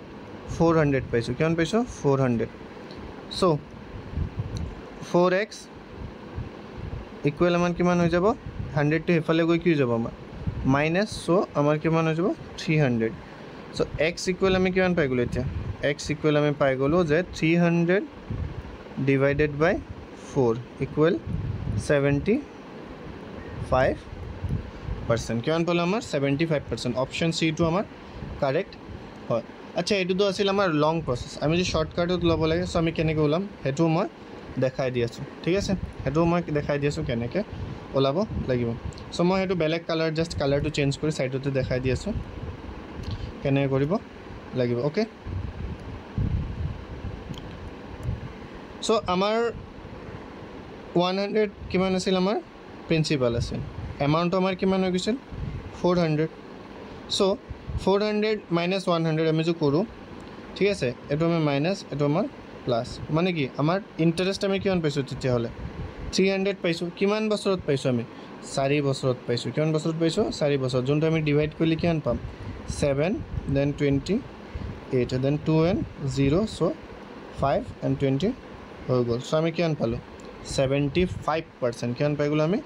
400 পাইছো কিমান পাইছো 400 সো 4x ইকুৱেল আমাৰ কিমান হৈ যাব 100 টো এফালে গৈ কি হৈ যাব আমাৰ মাইনাস সো আমাৰ কিমান হৈ যাব 300 সো x ইকুৱেল আমি কিমান পাই গলো এতিয়া x ইকুৱেল আমি পাই গলো যে 300 ডিভাইডেড বাই 4 ইকুৱেল 75% কিমান পালো আমাৰ 75% অপশন সি টো আমাৰ কাৰেক্ট হয় আচ্ছা এটো তো আছিল আমাৰ লং প্রসেস আমি যে শর্টকাটত লব লাগে সো আমি কেনেকৈ ওলাম হেতু মই দেখাই দি আছো ঠিক আছে হেতু মই দেখাই দি আছো কেনেকৈ ওলাব লাগিব সো মই হেতু বেলেগ কালার জাস্ট কালারটো চেঞ্জ কৰি সাইডতে দেখাই দি আছো কেনেকৈ কৰিব লাগিব ওকে সো আমাৰ 100 কিমান আছিল আমাৰ প্ৰিন্সিপাল আছিল এমাউন্ট আমাৰ কিমান হৈ গৈছিল 400 সো 400 minus 100 আমি যে কৰো ঠিক আছে এটো আমি মাইনাস এটো আমাৰ প্লাস মানে কি আমাৰ ইন্টাৰেস্ট আমি কিমান পাইছো তেতিয়া হলে 300 পাইছো কিমান বছৰত পাইছো আমি 4 বছৰত পাইছো কিমান বছৰত পাইছো 4 বছৰ যোনটো আমি ডিভাইড কৰিলে কিমান পাম 7 then 28 then 2 and 0 so 5 and 20 হৈ গল সো আমি কিমান পালো 75% কিমান পাই গলো আমি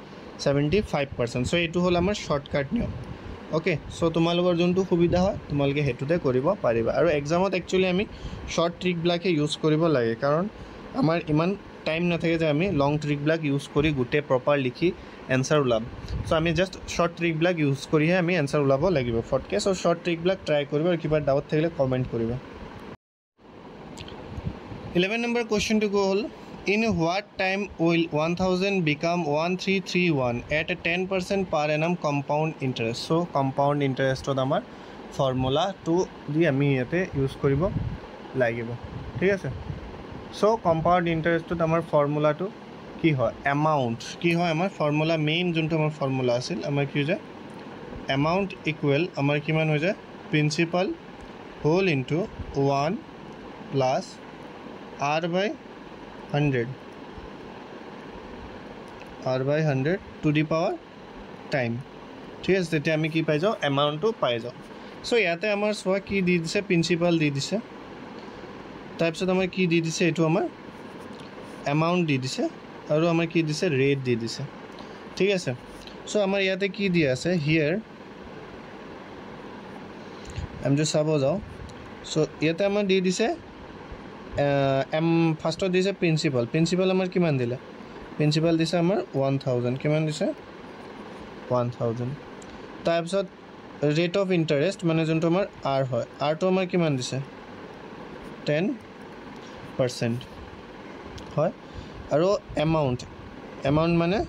75% সো এটো হল আমাৰ শৰ্টকাট নিয়ম ওকে সো তোমালোকৰ যোনটো সুবিধা হয় তোমালোকে হেতুতে কৰিব পাৰিবা আৰু এক্সামত একচুয়ালি আমি শৰ্ট ট্ৰিক ব্লাকে ইউজ কৰিব লাগে কাৰণ আমাৰ ইমান টাইম নাথাকে যে আমি লং ট্ৰিক ব্লাক ইউজ কৰি গুটে প্ৰপাৰ লিখি এনসাৰ ওলাম সো আমি just short trick black use কৰিহে আমি এনসাৰ ওলাব লাগিব ফটকে so short trick black try কৰিবা আৰু কিবা ডাউট থাকিলে কমেন্ট কৰিবা 11 number question to go hol in what time will 1000 become 1331 at a 10% per annum compound interest so compound interest to amar formula to di ami yate use koribo lagibo thik ase so compound interest to amar formula to ki hoy amount ki hoy amar formula main junto amar formula asil amar ki hoy amount equal amar kiman hoy jay principal whole into 1 plus r by 100 to the power time ঠিক আছে তেতিয়া আমি কি পাই যাও amount তো পাই যাও সো ইয়াতে আমাৰ সোয়া কি দি দিছে প্ৰিন্সিপাল দি দিছে তাৰপিছত আমাৰ কি দি দিছে এটো আমাৰ অ্যামাউন্ট দি দিছে আৰু আমাৰ কি দিছে ৰেট দি দিছে ঠিক আছে সো আমাৰ ইয়াতে কি দি আছে হিয়াৰ আমি যে চাব যাও সো ইয়াতে আমাৰ দি দিছে ফাৰ্স্ট দিছে প্ৰিন্সিপাল আমাৰ কিমান দিলে প্ৰিন্সিপাল দিছে আমাৰ 1000 কিমান দিছে 1000 তাৰপিছত ৰেট অফ ইন্টাৰেস্ট মানে যোনটো আমাৰ r হয় r তো আমাৰ কিমান দিছে 10% হয় আৰু এমাউন্ট মানে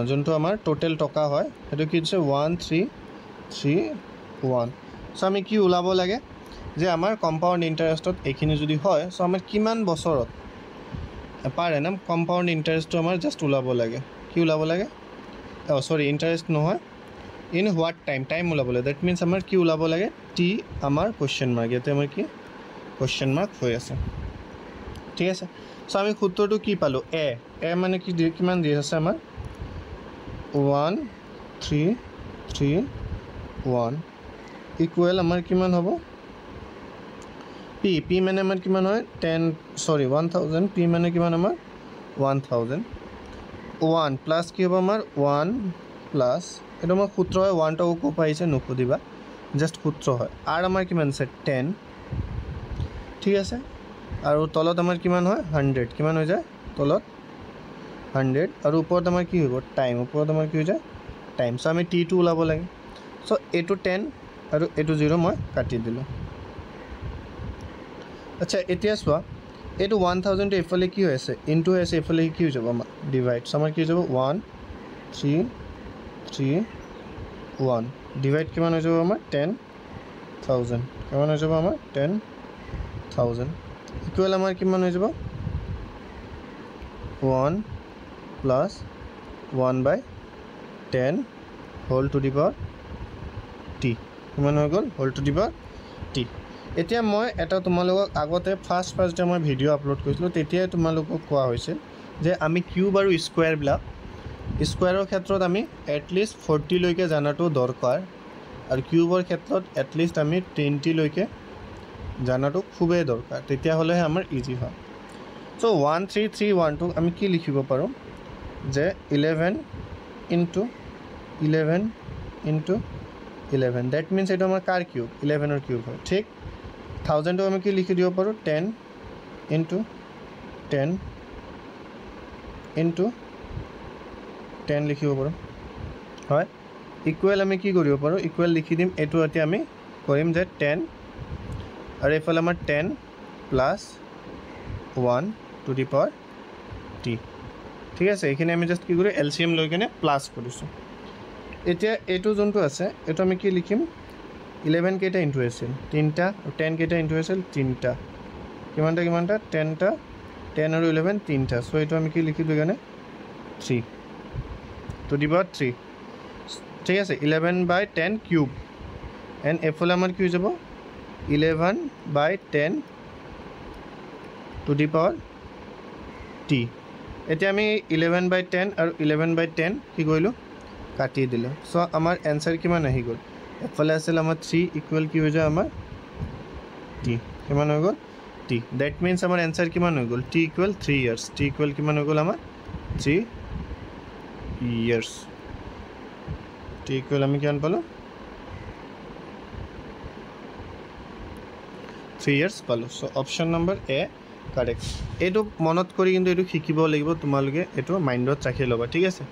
যোনটো আমাৰ টোটাল টকা হয় সেইটো কি দিছে 1331 সো আমি কি উলাব লাগে যে আমাৰ কম্পাউন্ড ইন্টাৰেস্টত এখিনি যদি হয় সো আমাৰ কিমান বছৰত পাৰ এনাম কম্পাউন্ড ইন্টাৰেস্ট আমাৰ জাস্ট উলাব লাগে কি উলাব লাগে সৰি ইন্টাৰেস্ট নহয় ইন হোৱাট টাইম উলাব লাগে দ্যাট মিন্স আমাৰ কি উলাব লাগে টি আমাৰ কোশ্চেন মাৰ্ক ইয়াতে আমাৰ কি কোশ্চেন মাৰ্ক হৈ আছে ঠিক আছে সো আমি সূত্ৰটো কি পালো এ মানে কি কিমান দি আছে আমাৰ 1331 ইকুৱেল আমাৰ কিমান হ'ব p মানে আমাৰ কিমান হয় 1000 p মানে কিমান আমাৰ 1000 1 প্লাস কি হ'ব আমাৰ 1 প্লাস এটা আমাৰ সূত্ৰ হয় 1 টা কো পাইছে নকুদিবা জাস্ট সূত্ৰ হয় আৰ আমাৰ কিমান আছে 10 ঠিক আছে আৰু তলত আমাৰ কিমান হয় 100 কিমান হৈ যায় তলত 100 আৰু ওপৰত আমাৰ কি হ'ব টাইম ওপৰত আমাৰ কি হৈ যায় টাইম সো আমি t2 উলাব লাগে সো এটো 10 আৰু এটো 0 মই কাটি দিলো আচ্ছা এতিয়া সোয়া এটো 1000 টো এফালে কি হৈ আছে ইনটু আছে এফালে কি হৈ যাব আমাৰ ডিভাইড আমাৰ কি হৈ যাব 1 3 3 1 ডিভাইড কিমান হৈ যাব আমাৰ 10000 কিমান হৈ যাব আমাৰ 10000 ইকুৱেল আমাৰ কিমান হৈ যাব 1 plus 1 by 10 whole to the power t কিমান হৈ গল whole to the power t এতিয়া মই এটা তোমালোকক আগতে ফাৰ্ষ্ট যে মই ভিডিও আপলোড কৰিছিলো তেতিয়া তোমালোকক কোৱা হৈছিল যে আমি কিউব আৰু স্কয়াৰ ব্লক স্কয়াৰৰ ক্ষেত্ৰত আমি এটলিষ্ট 40 লৈকে জানাটো দৰকাৰ আৰু কিউবৰ ক্ষেত্ৰত এটলিষ্ট আমি 20 লৈকে জানাটো খুবেই দৰকাৰ তেতিয়া হলে আমাৰ ইজি হয় সো 13312 আমি কি লিখিব পাৰো যে 11 into 11 that means এটা আমাৰ কাৰ কিউব 11 এৰ কিউব হয় ঠিক 1000 আমি কি লিখি দিব পাৰো 10 into 10 into 10 লিখিব পাৰো হয় ইকুৱেল আমি কি কৰিব পাৰো ইকুৱেল লিখি দিম এটো এতিয়া আমি কৰিম যে 10 আৰু এফালে আমাৰ 10 plus 1 two the power t ঠিক আছে এখানে আমি জাস্ট কি করি এলসিএম লৈ কেনে প্লাস কৰিছো এতিয়া এটো যোনটো আছে এটো আমি কি লিখিম 11 কেটা ইনটু আছিল 3টা আৰু 10 কেটা ইনটু আছিল 3টা কিমানটা 10টা 10 আৰু 11 3টা সো এটো আমি কি লিখি দিও গানে 3 টু দি পাওয়ার 3 ঠিক আছে 11 by 10 কিউব এন্ড এফালে আমাৰ কি হৈ যাব 11 by 10 to the power t এতিয়া আমি 11 by 10 আৰু 11 by 10 কি কৰিলো কাটি দিলো সো আমাৰ आंसर কিমান আহি গল এফালে আছিল আমাৰ 3 ইকুৱেল কি হৈ যায় আমাৰ t কিমান হৈ গল t দ্যাট মিন্স আমাৰ आंसर কিমান হৈ গল t equal 3 years t equal কিমান হৈ গল আমাৰ 3 ইয়াৰ্স t ইকুৱেল আমি কিমান পালোঁ 3 years পালোঁ সো অপশ্যন নম্বৰ এ কাৰেক্ট এইটো মনত কৰি কিন্তু এইটো শিকিব লাগিব তোমালোকে এইটো মাইণ্ডত ৰাখি ল'বা ঠিক আছে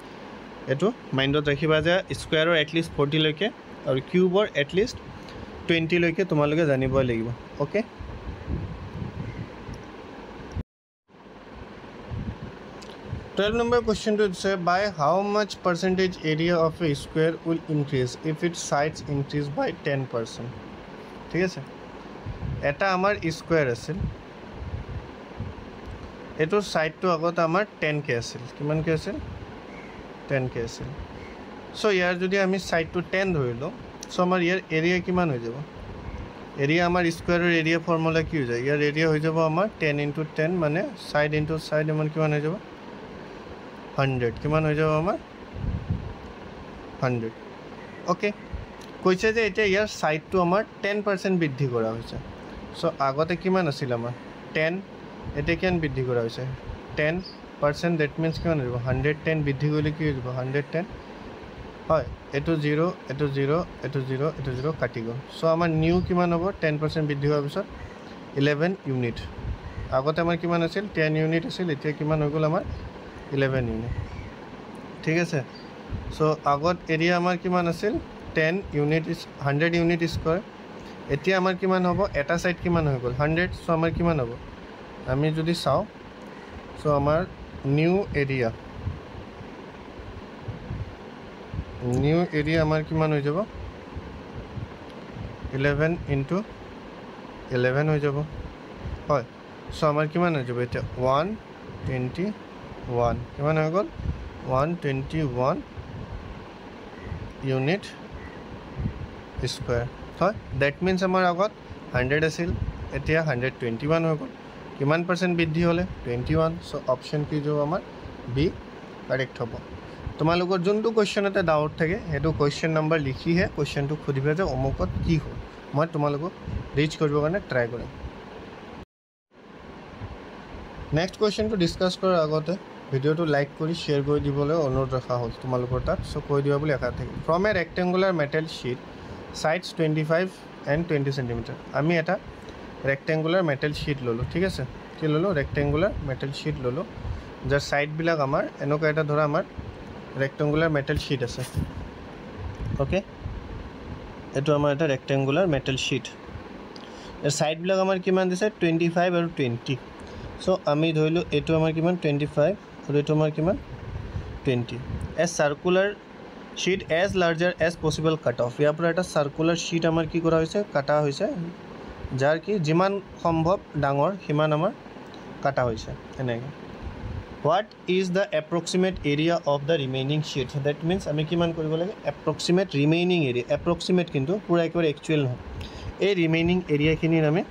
এইটো মাইণ্ডত ৰাখিবা যে স্কুৱেৰৰ এটলিষ্ট 40 লৈকে আৰু কিউবৰ এটলিষ্ট 20 লৈকে তোমালোকে জানিবই লাগিব okay Twelve number question to say by how much percentage area of a square will increase if its sides increase by 10%. ঠিক আছে এটা আমাৰ স্কোয়াৰ আছিল এটোৰ সাইডটো আগত আমাৰ 10k আছিল কিমান কে আছিল 10k আছিল সো ইয়াৰ যদি আমি সাইডটো 10 ধৰিলো সো আমাৰ ইয়াৰ এৰিয়া কিমান হৈ যাব এৰিয়া আমাৰ স্কোয়াৰৰ এৰিয়া ফৰ্মুলা কি হৈ যায় ইয়াৰ এৰিয়া হৈ যাব আমাৰ 10 * 10 মানে সাইড ইনটু সাইড ইমান কিমান হৈ যাব 100 কিমান হৈ যাব আমাৰ 100 ওকে কৈছে যে এটা ইয়াৰ সাইডটো আমাৰ 10% বৃদ্ধি কৰা হৈছে সো আগতে কিমান আছিল আমাৰ 10 এটা কিমান বৃদ্ধি কৰা হৈছে 10% দ্যাট মিন্স কিমান হ'ব 110 বৃদ্ধি কৰিলে কি হৈ যাব 110 হয় এটো 0 এটো 0 এটো 0 এটো 0 কাটি গ'ল সো আমাৰ নিউ কিমান হ'ব 10% বৃদ্ধি হোৱাৰ পিছত 11 ইউনিট আগতে আমাৰ কিমান আছিল 10 ইউনিট আছিল এতিয়া কিমান হৈ গ'ল আমাৰ 11 ইউনিট ঠিক আছে সো আগত এৰিয়া আমাৰ কিমান আছিল 10 ইউনিট ইজ 100 ইউনিট স্কয়াৰ এতিয়া আমাৰ কিমান হ'ব এটা সাইড কিমান হৈ গ'ল 100 সো আমাৰ কিমান হ'ব আমি যদি চাও সো আমাৰ নিউ এৰিয়া আমাৰ কিমান হৈ যাব 11 * 11 হৈ যাব হয় সো আমাৰ কিমান হৈ যাব এটা 121 কিমান হৈ গ'ল 121 ইউনিট স্কয়ার হয় দ্যাট মিন্স আমাৰ আগত 100 আছিল এতিয়া 121 হৈ গ'ল কিমান পাৰ্সেন্ট বৃদ্ধি হলে 21 সো অপশন কি যাব আমাৰ বি কাৰেক্ট হ'ব তোমালোকৰ যোনটো কোৱেশ্চন এটা ডাউট থাকে হেতু কোৱেশ্চন নম্বৰ লিখিহে কোৱেশ্চনটো খুদিবা যে অমুকত কি হ'ল মই তোমালোকক ৰিচ কৰিব কাৰণে ট্ৰাই কৰিম নেক্সট কোৱেশ্চনটো ডিসকাস কৰাৰ আগতে ভিডিওটো লাইক কৰি শেয়াৰ কৰি দিবলৈ অনুৰোধ ৰখা হ'ল তোমালোকৰ তাত সো কৈ দিবা বুলি আশা থাকিল from A rectangular metal sheet sides 25 and 20 cm আমি এটা ৰেক্টেংগুলাৰ মেটেল শীট ললো ঠিক আছে কি ললো ৰেক্টেংগুলাৰ মেটেল শীট ললো যাৰ সাইড বিলাক আমাৰ এনেকা এটা ধৰা আমাৰ ৰেক্টেংগুলাৰ মেটেল শীট আছে ওকে এটো আমাৰ এটা ৰেক্টেংগুলাৰ মেটেল শীট এৰ সাইড বিলাক আমাৰ কিমান দিছে 25 আৰু 20 সো আমি ধৰিলো এটো আমাৰ কিমান 25 আৰু এটো আমাৰ কিমান 20 এ সাৰ্কুলাৰ sheet as larger as possible cut off ইয়াৰ পৰা এটা সাৰ্কুলাৰ sheet আমাৰ কি কৰা হৈছে কাটা হৈছে যাৰ কি যিমান সম্ভৱ ডাঙৰ হিমান আমাৰ কাটা হৈছে এনেকৈ what is the approximate area of the remaining sheet so that means আমি কিমান কৰিব লাগে approximate remaining area approximate কিন্তু পুৰা একেবাৰে actual নহয় এই remaining area খিনি আমি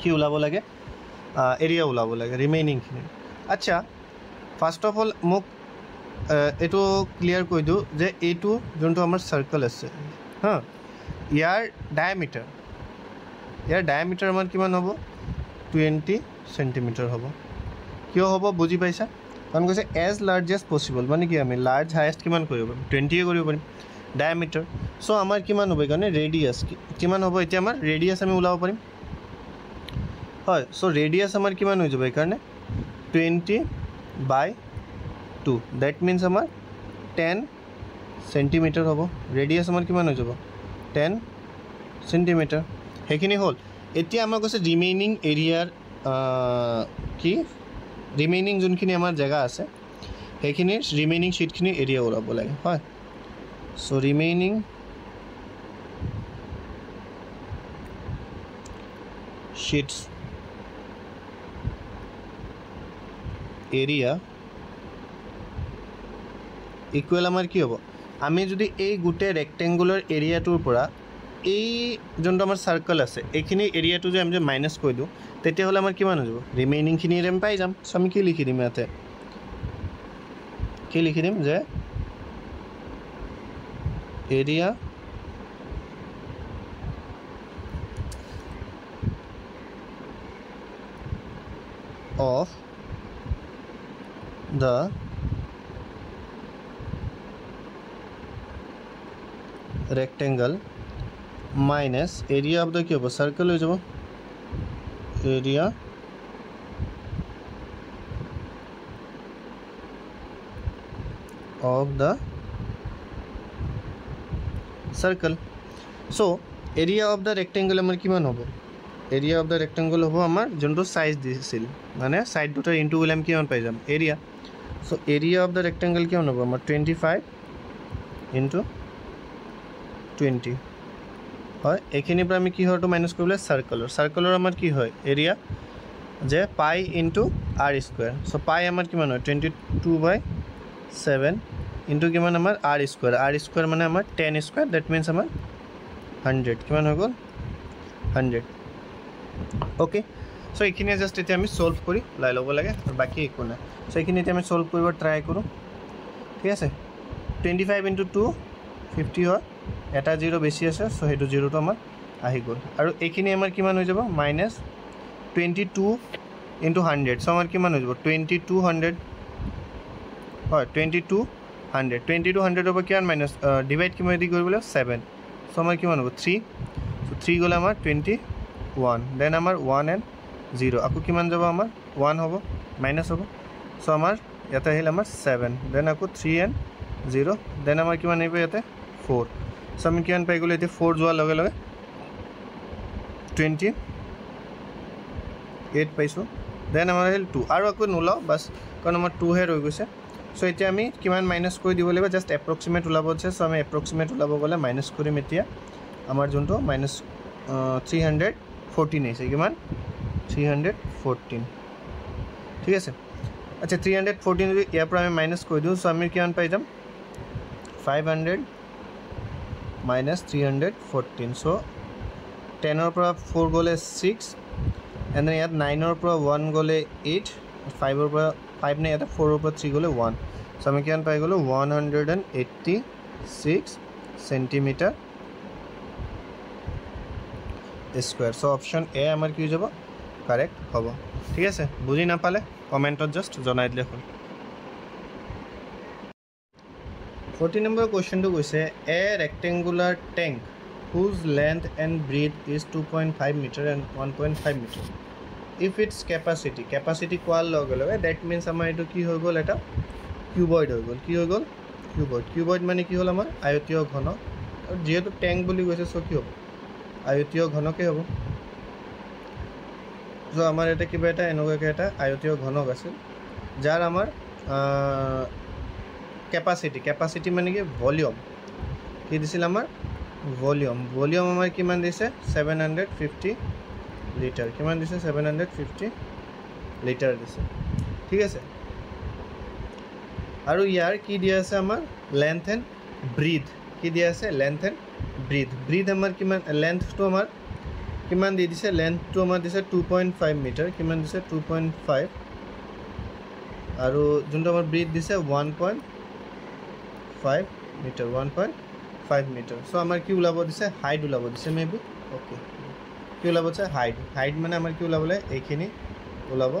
কি উলাব লাগে area উলাব লাগে remaining খিনি আচ্ছা ফার্স্ট অফ অল মোক এটো ক্লিয়ার কই দিও যে এটো যোনটো আমাৰ সাৰ্কেল আছে হ্যাঁ ইয়াৰ ডায়ামিটাৰ আমাৰ কিমান হ'ব 20 সেন্টিমিটাৰ হ'ব কিয় হ'ব বুজি পাইছা কাৰণ কৈছে এজ লাৰ্জ এজ পসিবল মানে কি আমি লাৰ্জ হাইয়েস্ট কিমান কৰিব 20 কৰিব পাৰিম ডায়ামিটাৰ সো আমাৰ কিমান হ'ব কাৰণে ৰেডিয়াস কিমান হ'ব এতিয়া আমাৰ ৰেডিয়াস আমি উলাব পাৰিম হয় সো ৰেডিয়াস আমাৰ কিমান হৈ যাব কাৰণে 20/2 that means আমাৰ 10 সেন্টিমিটাৰ হ'ব ৰেডিয়াস আমাৰ কিমান হৈ যাব 10 সেন্টিমিটাৰ হেখিনি হল এতিয়া আমাৰ কৈছে ৰিমেইনিং এৰিয়াৰ কি ৰিমেইনিং যোনখিনি আমাৰ জায়গা আছে হেখিনি ৰিমেইনিং শীটখিনি এৰিয়া ওলাব লাগে হয় so remaining Sheets area equal আমাৰ কি হ'ব আমি যদি এই গুটে ৰেক্টেংগুলাৰ এৰিয়াটোৰ পৰা এই যোনটো আমাৰ সাৰ্কেল আছে এইখিনি এৰিয়াটো যে আমি যে মাইনাস কৰি দিও তেতিয়া হলে আমাৰ কিমান হৈ যাব ৰিমেইনিং খিনি এম পাই যাম সো আমি কি লিখি দিম ইয়াতে কি লিখি দিম যে area of the rectangle minus area of the কি হ'ব circle হৈ যাব area of the circle. So area of the rectangle আমাৰ কিমান হ'ব area of the rectangle হ'ব আমাৰ যোনটো সাইজ দিছিল মানে সাইড দুটাৰ ইনটু গলে আমি কিমান পাই যাম area. So area of the rectangle কিমান হ'ব আমাৰ 25 into 20 হয় এখিনি পৰা আমি কি হয়টো মাইনাস কৰিলে সাৰ্কেলৰ আমাৰ কি হয় এৰিয়া যে পাই ইনটু r স্কয়াৰ. সো পাই আমাৰ কিমান হয় 22/7 ইনটু কিমান আমাৰ r স্কয়াৰ মানে আমাৰ 10 স্কয়াৰ দ্যাট মিন্স আমাৰ 100 কিমান হৈ গ'ল 100. ওকে সো এখিনি জাস্ট এতিয়া আমি সলভ কৰি লাই ল'ব লাগে আৰু বাকি একো নাই. সো এখিনি এতিয়া আমি সলভ কৰিব ট্ৰাই কৰো ঠিক আছে 25 into 2 50 হয় এটা 0 বেশি আছে সো হেতু 0 টো আমাৰ আহি গ'ল আৰু এখিনি আমাৰ কিমান হৈ যাব -22 into 100 সো আমাৰ কিমান হৈ যাব 2200 হয় 2200 over কিমান মাইনাস ডিভাইড কিমান দি কৰিবলে 7 সো আমাৰ কিমান হ'ব 3 সো 3 গলে আমাৰ 21 দেন আমাৰ 1 and 0 আকো কিমান যাব আমাৰ 1 হ'ব মাইনাস হ'ব সো আমাৰ ইয়াতে আহিল আমাৰ 7 দেন আকো 3 and 0 দেন আমাৰ কিমান আহিব ইয়াতে 4 সো আমি কিমান পাই গ'লে এতিয়া 4 যোৱাৰ লগে লগে 28 পাইছো দেন আমাৰ আহিল 2 আৰু আকো নোলাও বাস কাৰণ আমাৰ 2 হে ৰৈ গৈছে. সো এতিয়া আমি কিমান মাইনাস কৰি দিব লাগিব জাস্ট এপ্ৰক্সিমেট ওলাব আছে সো আমি এপ্ৰক্সিমেট ওলাব গলে মাইনাস কৰিম এতিয়া আমাৰ যোনটো -314 আছে কিমান 314 ঠিক আছে. আচ্ছা 314 যদি ইয়াৰ পৰা আমি মাইনাস কৰি দিও সো আমি কিমান পাই যাম 500 minus 314 so 10 or 4 gole 6 and then yet 9 or 1 gole 8 5 or 5 ne yata 4 or 3 gole 1 so ami kian pai golo 186 centimeter square. So option A amar ki hobo correct hobo ঠিক আছে বুজি না পালে কমেন্টত জাস্ট জনাই দিলে হল. 40 number question to say a rectangular tank whose length and breadth is 2.5 meter and 1.5 meter if its capacity কোয়াল লগে লগে that means আমাৰ এটো কি হৈ গল এটা কিউবয়েড হৈ গল কি হৈ গল কিউবয়েড মানে কি হল আমাৰ আয়তীয় ঘন আৰু যেহেতু ট্যাঙ্ক বুলি কৈছে সো কি হ'ব আয়তীয় ঘনকে হ'ব. সো আমাৰ এটা কিবা এটা এনেকুৱাকে এটা আয়তীয় ঘনক আছে যাৰ আমাৰ capacity মানে কি ভলিউম কি দিছিল আমাৰ ভলিউম আমাৰ কিমান দিছে 750 লিটাৰ কিমান দিছে 750 লিটাৰ দিছে ঠিক আছে. আৰু ইয়াৰ কি দিয়া আছে আমাৰ লেন্থ এন্ড ব্ৰিথ কি দিয়া আছে লেন্থ এন্ড ব্ৰিথ আমাৰ কিমান লেন্থটো আমাৰ কিমান দি দিছে লেন্থটো আমাৰ দিছে 2.5 মিটাৰ কিমান দিছে 2.5 আৰু যোনটো আমাৰ ব্ৰিথ দিছে 1.5 meter 1.5 meter. So amar ki ulabo dise height ulabo dise maybe okay ki ulabo cha height mane amar ki ulabole ekhini ulabo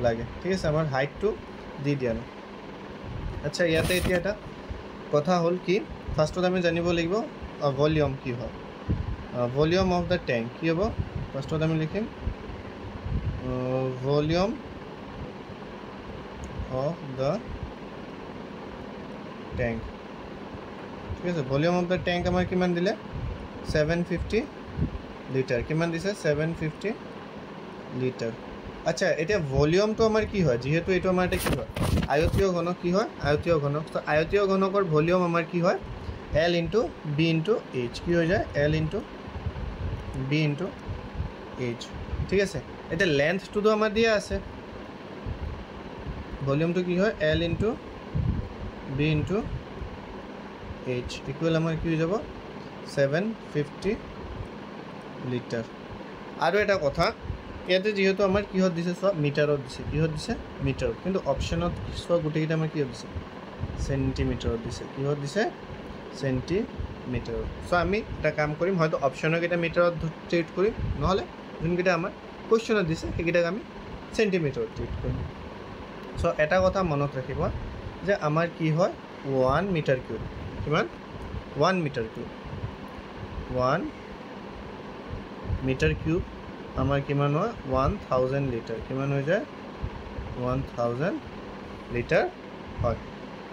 lage ঠিক আছে amar height to di dia no. acha yate etia eta kotha hol ki first to ami janibo lagibo volume ki hoy volume of the tank ki hobo first to ami likhim volume of the tank ঠিক আছে volume of the tank আমাৰ কিমান দিলে 750 litre কিমান দিছে 750 litre. আচ্ছা এতিয়া ভলিউমটো আমাৰ কি হয় যেহেতু এটো আমাৰ এটা কি হয় আয়তীয় ঘনক কি হয় আয়তীয় ঘনক তো আয়তীয় ঘনকৰ ভলিউম আমাৰ কি হয় L into B into H কি হৈ যায় L into B into H ঠিক আছে. এতিয়া লেন্থটো তো আমাৰ দিয়া আছে ভলিউমটো কি হয় L into B into H equal আমার কি হয়ে যাব 750 লিটার. আৰু এটা কথা ইয়াতে যেহেতু আমাৰ কি হত দিছে সব মিটাৰত দিছে কি হত দিছে মিটাৰ কিন্তু অপচনত সব গুটেকিটা আমাৰ কি হত দিছে সেন্টিমিটাৰত দিছে কি হত দিছে সেন্টিমিটাৰ. সো আমি এটা কাম কৰিম হয়তো অপচনৰ কিটা মিটাৰত ট্ৰিট কৰিম নহলে যোনকিটা আমাৰ কোৱেশ্চনত দিছে সেইকিটাক আমি সেন্টিমিটাৰত ট্ৰিট কৰিম. সো এটা কথা মনত ৰাখিব যে আমাৰ কি হয় 1 মিটাৰ কিউব কিমান 1 মিটাৰ কিউব 1 মিটাৰ কিউব আমাৰ কিমান হয় 1000 লিটাৰ কিমান হৈ যায় 1000 লিটাৰ হয়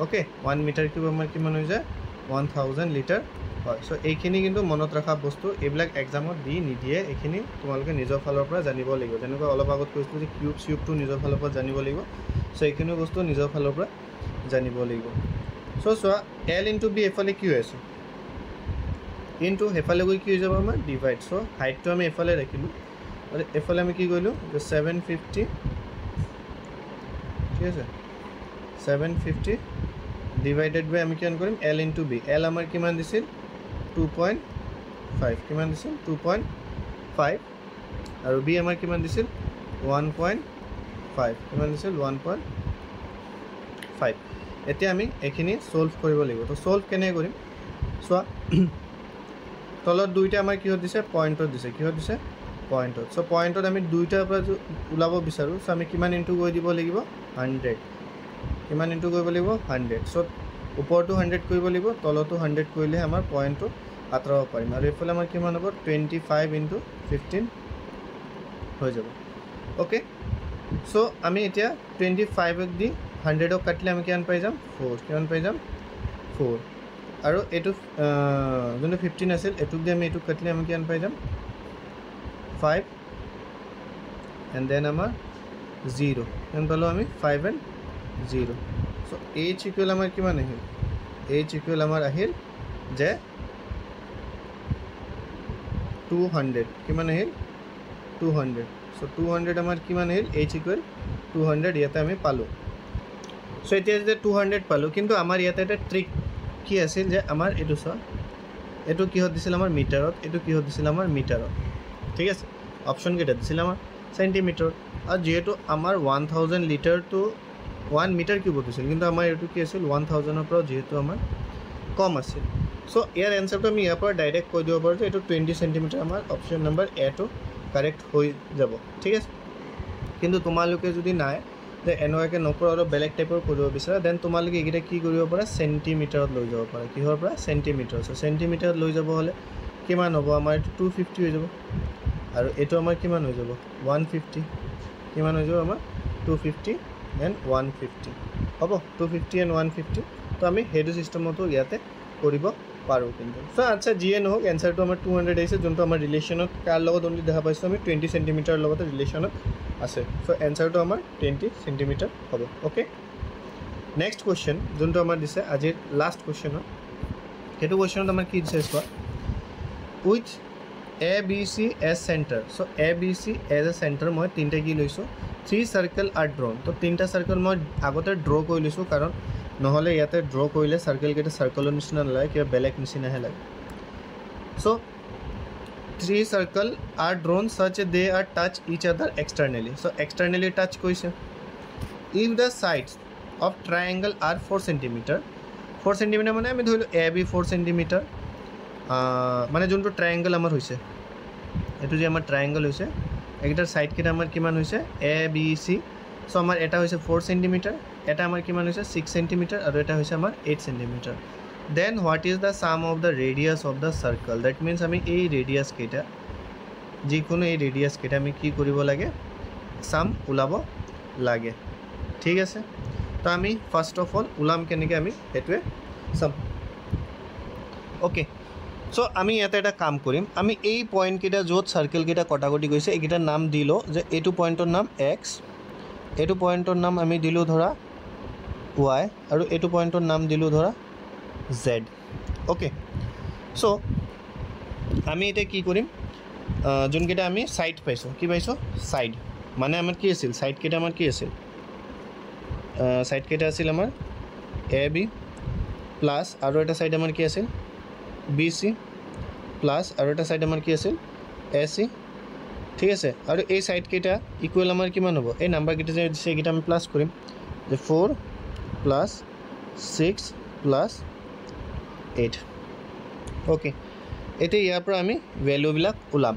ওকে 1 মিটাৰ কিউব আমাৰ কিমান হৈ যায় 1000 লিটাৰ হয় সো এইখিনি কিন্তু মনত ৰাখা বস্তু এইবিলাক এক্সামত দি নিদিয়ে এইখিনি তোমালোকে নিজৰ ফালৰ পৰা জানিব লাগিব যেনেকৈ অলপ আগত কৈছিলোঁ যে কিউব চিউবটো নিজৰ ফালৰ পৰা জানিব লাগিব সো এইখিনি বস্তু নিজৰ ফালৰ পৰা জানিব লাগিব সো চোৱা L ইনটু B এফালে কি হৈ আছে ইনটু হেফালে গৈ কি হৈ যাব আমাৰ ডিভাইড সো হাইটটো আমি এফালে ৰাখিলোঁ আৰু এফালে আমি কি কৰিলোঁ যে 750 ঠিক আছে 750 ডিভাইডেড বাই আমি কিমান কৰিম L ইনটু B L আমাৰ কিমান দিছিল 2.5 কিমান দিছিল 2.5 আৰু B আমাৰ কিমান দিছিল 1.5 কিমান দিছিল 1.5 এতিয়া আমি এইখিনি সলভ কৰিব লাগিব তো সলভ কেনে কৰিম চোৱা তলত দুইটা আমাৰ কিহত দিছে পইণ্টত দিছে কিহত দিছে পইণ্টত সো পইণ্টত আমি দুইটাৰ পৰা ওলাব বিচাৰোঁ সো আমি কিমান ইনটু গৈ দিব লাগিব 100 কিমান ইনটু কৰিব লাগিব 100 সো ওপৰটো 100 কৰিব লাগিব তলতো 100 কৰিলে আমাৰ পইণ্টটো আঁতৰাব পাৰিম আৰু এইফালে আমাৰ কিমান হ'ব 25 ইনটু 15 হৈ যাব ওকে সো আমি এতিয়া 25ক দি 100ক কাটিলে আমি কিমান পাই যাম 4 কিমান পাই যাম 4 আৰু এটো যোনটো 15 আছিল এটুক দি আমি এটুক কাটিলে আমি কিমান পাই যাম 5 এণ্ড দেন আমাৰ 0 কিমান পালোঁ আমি 5 এণ্ড 0 সো h ইকুৱেল আমাৰ কিমান আহিল h ইকুৱেল আমাৰ আহিল যে 200 কিমান আহিল 200 সো 200 আমাৰ কিমান আহিল h ইকুৱেল 200 ইয়াতে আমি পালোঁ সো এতিয়া যে 200 পালোঁ কিন্তু আমাৰ ইয়াতে এটা ট্ৰিক কি আছিল যে আমাৰ এটো চোৱা এটো কিহত দিছিল আমাৰ মিটাৰত এটো কিহত দিছিল আমাৰ মিটাৰত ঠিক আছে অপচন কেইটা দিছিল আমাৰ সেন্টিমিটাৰ আৰু যেহেতু আমাৰ 1000 লিটাৰ টু 1 মিটাৰ কিউব দিছিল কিন্তু আমাৰ এটো কি আছিল 1000 ৰ পৰা যেহেতু আমাৰ কম আছিল সো ইয়াৰ এনসাৰটো আমি ইয়াৰ পৰা ডাইৰেক্ট কৈ দিব পাৰো যে এটো 20 সেন্টিমিটাৰ আমাৰ অপচন নম্বৰ এ টো কাৰেক্ট হৈ যাব ঠিক আছে কিন্তু তোমালোকে যদি নাই যে এনেকৈ নকৰ আৰু বেলেগ টাইপৰ কৰিব বিচাৰা দেন তোমালোকে এইকেইটা কি কৰিব পাৰা সেন্টিমিটাৰত লৈ যাব পাৰা কিহৰ পৰা সেন্টিমিটাৰ সো সেন্টিমিটাৰত লৈ যাব হলে কিমান হ'ব আমাৰ 250 হৈ যাব আৰু এটো আমাৰ কিমান হৈ যাব 150 কিমান হৈ যাব আমাৰ 250 এণ্ড 150 হ'ব 250 এণ্ড 150 তো আমি হেডু সিস্টেমটো ইয়াতে কৰিব পাৰো কিন্তু সো আচ্ছা জিএন হোক এনসাৰটো আমাৰ 200 আহিছে যোনটো আমাৰ ৰিলেশনত কাৰ লগত অনলি দেখা পাইছো আমি 20 সেন্টিমিটাৰ লগত ৰিলেশনত আছে সো এনসাৰটো আমাৰ 20 সেন্টিমিটাৰ হ'ব ওকে নেক্সট কোৱেশ্চন যোনটো আমাৰ দিছে আজিৰ লাষ্ট কোৱেশ্চন হেতু কোৱেশ্চনত আমাৰ কি দিছে চোৱা with ABC as center so ABC as a center মই তিনটা কি লৈছো 3 circle are drawn তো তিনটা সার্কেল মই আগতে ড্ৰ কৰি লৈছো কাৰণ নহলে ইয়াতে ড্ৰ কৰিলে সাৰ্কেল কেটা সাৰ্কেলৰ নিচিনা নালাগে কিবা বেলেগ নিচিনাহে লাগে so 3 circle are drawn such they are touch each other externally so externally touch koise if the sides of triangle are 4 cm 4 cm মানে আমি ধৰিলো AB 4 cm মানে যোনটো ট্ৰায়াঙ্গল আমাৰ হৈছে এটো যে আমাৰ ট্ৰায়াঙ্গল হৈছে এটাৰ সাইড কেটা আমাৰ কিমান হৈছে ABC সো আমাৰ এটা হৈছে 4 cm এটা আমাৰ কিমান হৈছে 6 cm আৰু এটা হৈছে আমাৰ 8 cm then what is the sum of the radius of the circle that means আমি এই রেডিয়াস কেটা যে কোনো এই রেডিয়াস কেটা আমি কি কৰিব লাগে সাম উলাব লাগে ঠিক আছে তো আমি ফাৰ্স্ট অফ অল উলাম কেনেকে আমি এটুৱে সাম ওকে সো আমি ইয়াতে এটা কাম কৰিম আমি এই পয়েন্ট কেটা যত সাৰ্কেল কেটা কটাকটি গৈছে এইকেটাৰ নাম দিলো যে এটো পয়েন্টৰ নাম x এটো পয়েন্টৰ নাম আমি দিলো ধৰা y আৰু এটো পয়েন্টৰ নাম দিলো ধৰা z ওকে সো আমি এটা কি কৰিম যোন কেটা আমি সাইড পাইছো কি পাইছো সাইড মানে আমাৰ কি আছিল সাইড কেটা আমাৰ কি আছিল সাইড কেটা আছিল আমাৰ AB প্লাস আৰু এটা সাইড আমাৰ কি আছিল BC প্লাস আৰু এটা সাইড আমাৰ কি আছিল AC ঠিক আছে আৰু এই সাইড কেটা ইকুৱেল আমাৰ কিমান হ'ব এই নাম্বাৰ কেটা যে দিছে কেটা আমি প্লাস কৰিম যে 4 প্লাস 6 প্লাস 8 ওকে এতে ইয়াৰ পৰা আমি ভ্যালু বিলাক উলাম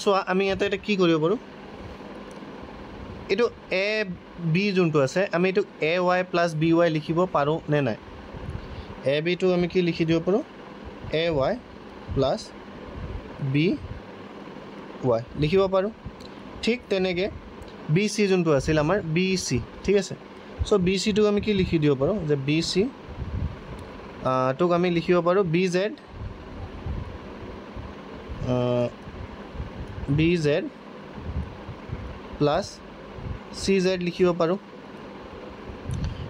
সো আমি ইয়াতে এটা কি কৰিব পাৰো এটো AB যোনটো আছে আমি এটো AY + BY লিখিব পাৰো নে নাই AB টো আমি কি লিখি দিব পাৰো AY প্লাছ বি ৱাই লিখিব পাৰোঁ ঠিক তেনেকৈ বি চি যোনটো আছিল আমাৰ বি চি ঠিক আছে চ' বি চিটোক আমি কি লিখি দিব পাৰোঁ যে বি চি তোক আমি লিখিব পাৰোঁ B Z plus C Z লিখিব পাৰোঁ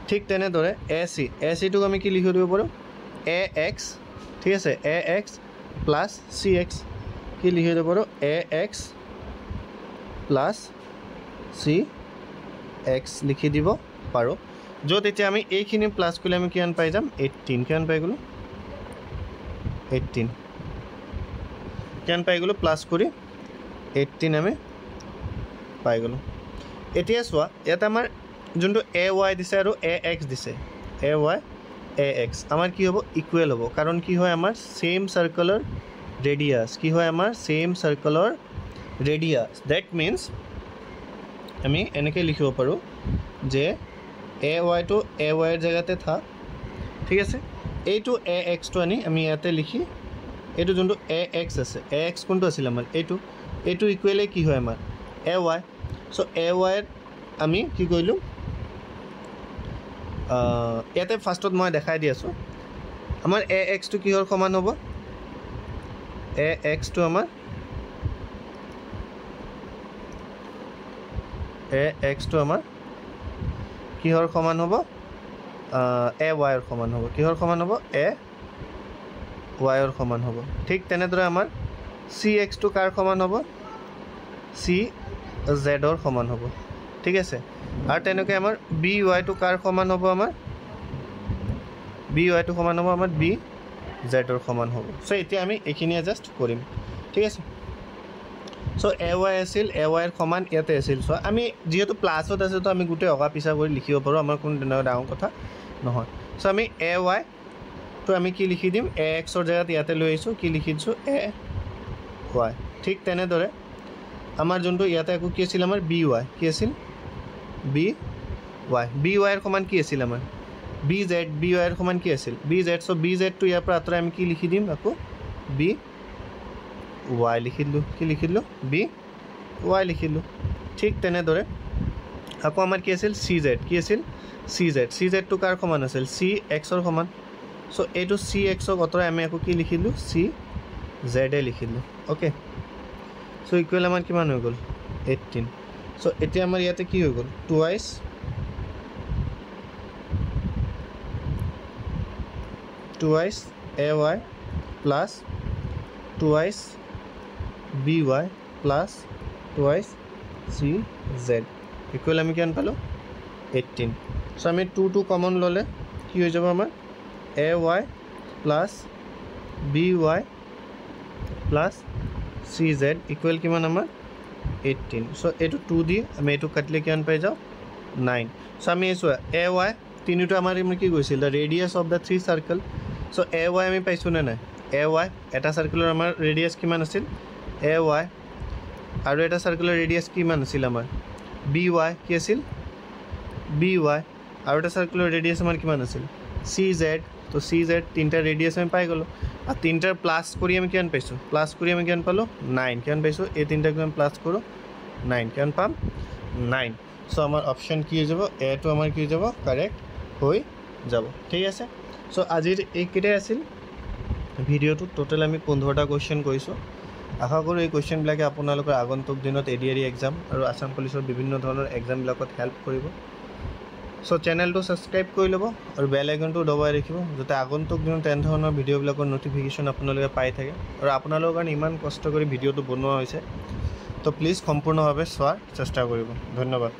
ঠিক তেনেদৰে এ চিটোক আমি কি লিখি দিব পাৰোঁ এ এক্স ঠিক আছে এ এক্স প্লাছ চি এক্স কি লিখি দিব পাৰোঁ এ এক্স প্লাছ চি এক্স লিখি দিব পাৰোঁ য'ত এতিয়া আমি এইখিনি প্লাছ কৰিলে আমি কিমান পাই যাম 18 কিমান পাই গ'লোঁ 18 কিমান পাই গ'লোঁ প্লাছ কৰি 18 আমি পাই গ'লোঁ এতিয়া চোৱা ইয়াত আমাৰ যোনটো এ ৱাই দিছে আৰু এ এক্স দিছে এ ৱাই এ এক্স আমাৰ কি হ'ব ইকুৱেল হ'ব কাৰণ কি হয় আমাৰ সেম সাৰ্কলৰ ৰেডিয়াছ কি হয় আমাৰ সেম সাৰ্কলৰ ৰেডিয়াছ দ্যাট মিন্স আমি এনেকৈ লিখিব পাৰোঁ যে এ ৱাইটো এ ৱাইৰ জেগাতে থাক ঠিক আছে এইটো এ এক্সটো আনি আমি ইয়াতে লিখি এইটো যোনটো এ এক্স আছে এ এক্স কোনটো আছিল আমাৰ এইটো ইকুৱেলে কি হয় আমাৰ এ ৱাই চ' এ ৱাইৰ আমি কি কৰিলোঁ ইয়াতে ফাৰ্ষ্টত মই দেখাই দি আছোঁ আমাৰ এ এক্সটো কিহৰ সমান হ'ব এ এক্সটো আমাৰ এ এক্সটো আমাৰ কিহৰ সমান হ'ব এ ৱাইৰ সমান হ'ব কিহৰ সমান হ'ব এ ৱাইৰ সমান হ'ব ঠিক তেনেদৰে আমাৰ চি এক্সটো কাৰ সমান হ'ব চি জেডৰ সমান হ'ব ঠিক আছে আৰু তেনেকৈ আমাৰ বি ৱাইটো কাৰ সমান হ'ব আমাৰ বি ৱাইটো সমান হ'ব আমাৰ বি জেডৰ সমান হ'ব চ' এতিয়া আমি এইখিনিয়ে জাষ্ট কৰিম ঠিক আছে চ' এ ৱাই আছিল এ ৱাইৰ সমান ইয়াতে আছিল চ' আমি যিহেতু প্লাছত আছে তো আমি গোটেই অগা পিছা কৰি লিখিব পাৰোঁ আমাৰ কোনো তেনেকুৱা ডাঙৰ কথা নহয় চ' আমি এ ৱাইটো আমি কি লিখি দিম এ এক্সৰ জেগাত ইয়াতে লৈ আহিছোঁ কি লিখি দিছোঁ এ ৱাই ঠিক তেনেদৰে আমাৰ যোনটো ইয়াতে আকৌ কি আছিল আমাৰ বি ৱাই কি আছিল বি ৱাইৰ সমান কি আছিল আমাৰ বি ৱাইৰ সমান কি আছিল বি জেড চ' বি জেডটো ইয়াৰ পৰা আঁতৰাই আমি কি লিখি দিম আকৌ বি ৱাই লিখি দিলোঁ কি লিখি দিলোঁ বি ৱাই লিখিলোঁ ঠিক তেনেদৰে আকৌ আমাৰ কি আছিল চি জেড কি আছিল চি জেডটো কাৰ সমান আছিল চি এক্সৰ সমান চ' এইটো চি এক্সক আঁতৰাই আমি আকৌ কি লিখিলোঁ চি জেডে লিখিলোঁ অ'কে চ' ইকুৱেল আমাৰ কিমান হৈ গ'ল 18 চ' এতিয়া আমাৰ ইয়াতে কি হৈ গ'ল twice A Y plus twice B Y plus twice C Z equal আমি কিমান পালোঁ 18 চ' আমি টু কমন ল'লে কি হৈ যাব আমাৰ A Y plus B Y plus C Z equal কিমান আমাৰ 18 চ' এইটো 2 দি আমি এইটো কাটিলে কিমান পাই যাওঁ 9 চ' আমি এই চোৱা এ ৱাই তিনিটো আমাৰ কি কৈছিল the radius of the 3 circle so' A Y আমি পাইছোঁ নে নাই এ ৱাই এটা চাৰ্কলৰ আমাৰ ৰেডিয়াছ কিমান আছিল এ ৱাই আৰু এটা চাৰ্কলৰ ৰেডিয়াছ কিমান আছিল আমাৰ বি ৱাই কি আছিল বি ৱাই আৰু এটা চাৰ্কলৰ ৰেডিয়াছ আমাৰ কিমান আছিল চি জেড তো চি জেড তিনিটা ৰেডিয়াছ আমি পাই গ'লোঁ আৰু তিনিটাৰ প্লাছ কৰি আমি কিমান পাইছোঁ প্লাছ কৰি আমি কিমান পালোঁ 9 কিমান পাইছোঁ এই তিনিটাক আমি প্লাছ কৰোঁ 9 কিমান পাম 9 চ' আমাৰ অপশ্যন কি হৈ যাব এটো আমাৰ কি হৈ যাব কাৰেক্ট হৈ যাব ঠিক আছে চ' আজিৰ এইকেইটাই আছিল ভিডিঅ'টোত টোটেল আমি 15টা কুৱেশ্যন কৰিছোঁ আশা কৰোঁ এই কুৱেশ্যনবিলাকে আপোনালোকৰ আগন্তুক দিনত এডিআৰই এক্সাম আৰু আছাম পুলিচৰ বিভিন্ন ধৰণৰ এক্সামবিলাকত হেল্প কৰিব চ' চেনেলটো ছাবস্ক্ৰাইব কৰি ল'ব আৰু বেল আইকনটো দবাই ৰাখিব যাতে আগন্তুক দিনত তেনেধৰণৰ ভিডিঅ'বিলাকৰ ন'টিফিকেশ্যন আপোনালোকে পাই থাকে আৰু আপোনালোকৰ কাৰণে ইমান কষ্ট কৰি ভিডিঅ'টো বনোৱা হৈছে তো প্লিজ সম্পূৰ্ণভাৱে চোৱাৰ চেষ্টা কৰিব ধন্যবাদ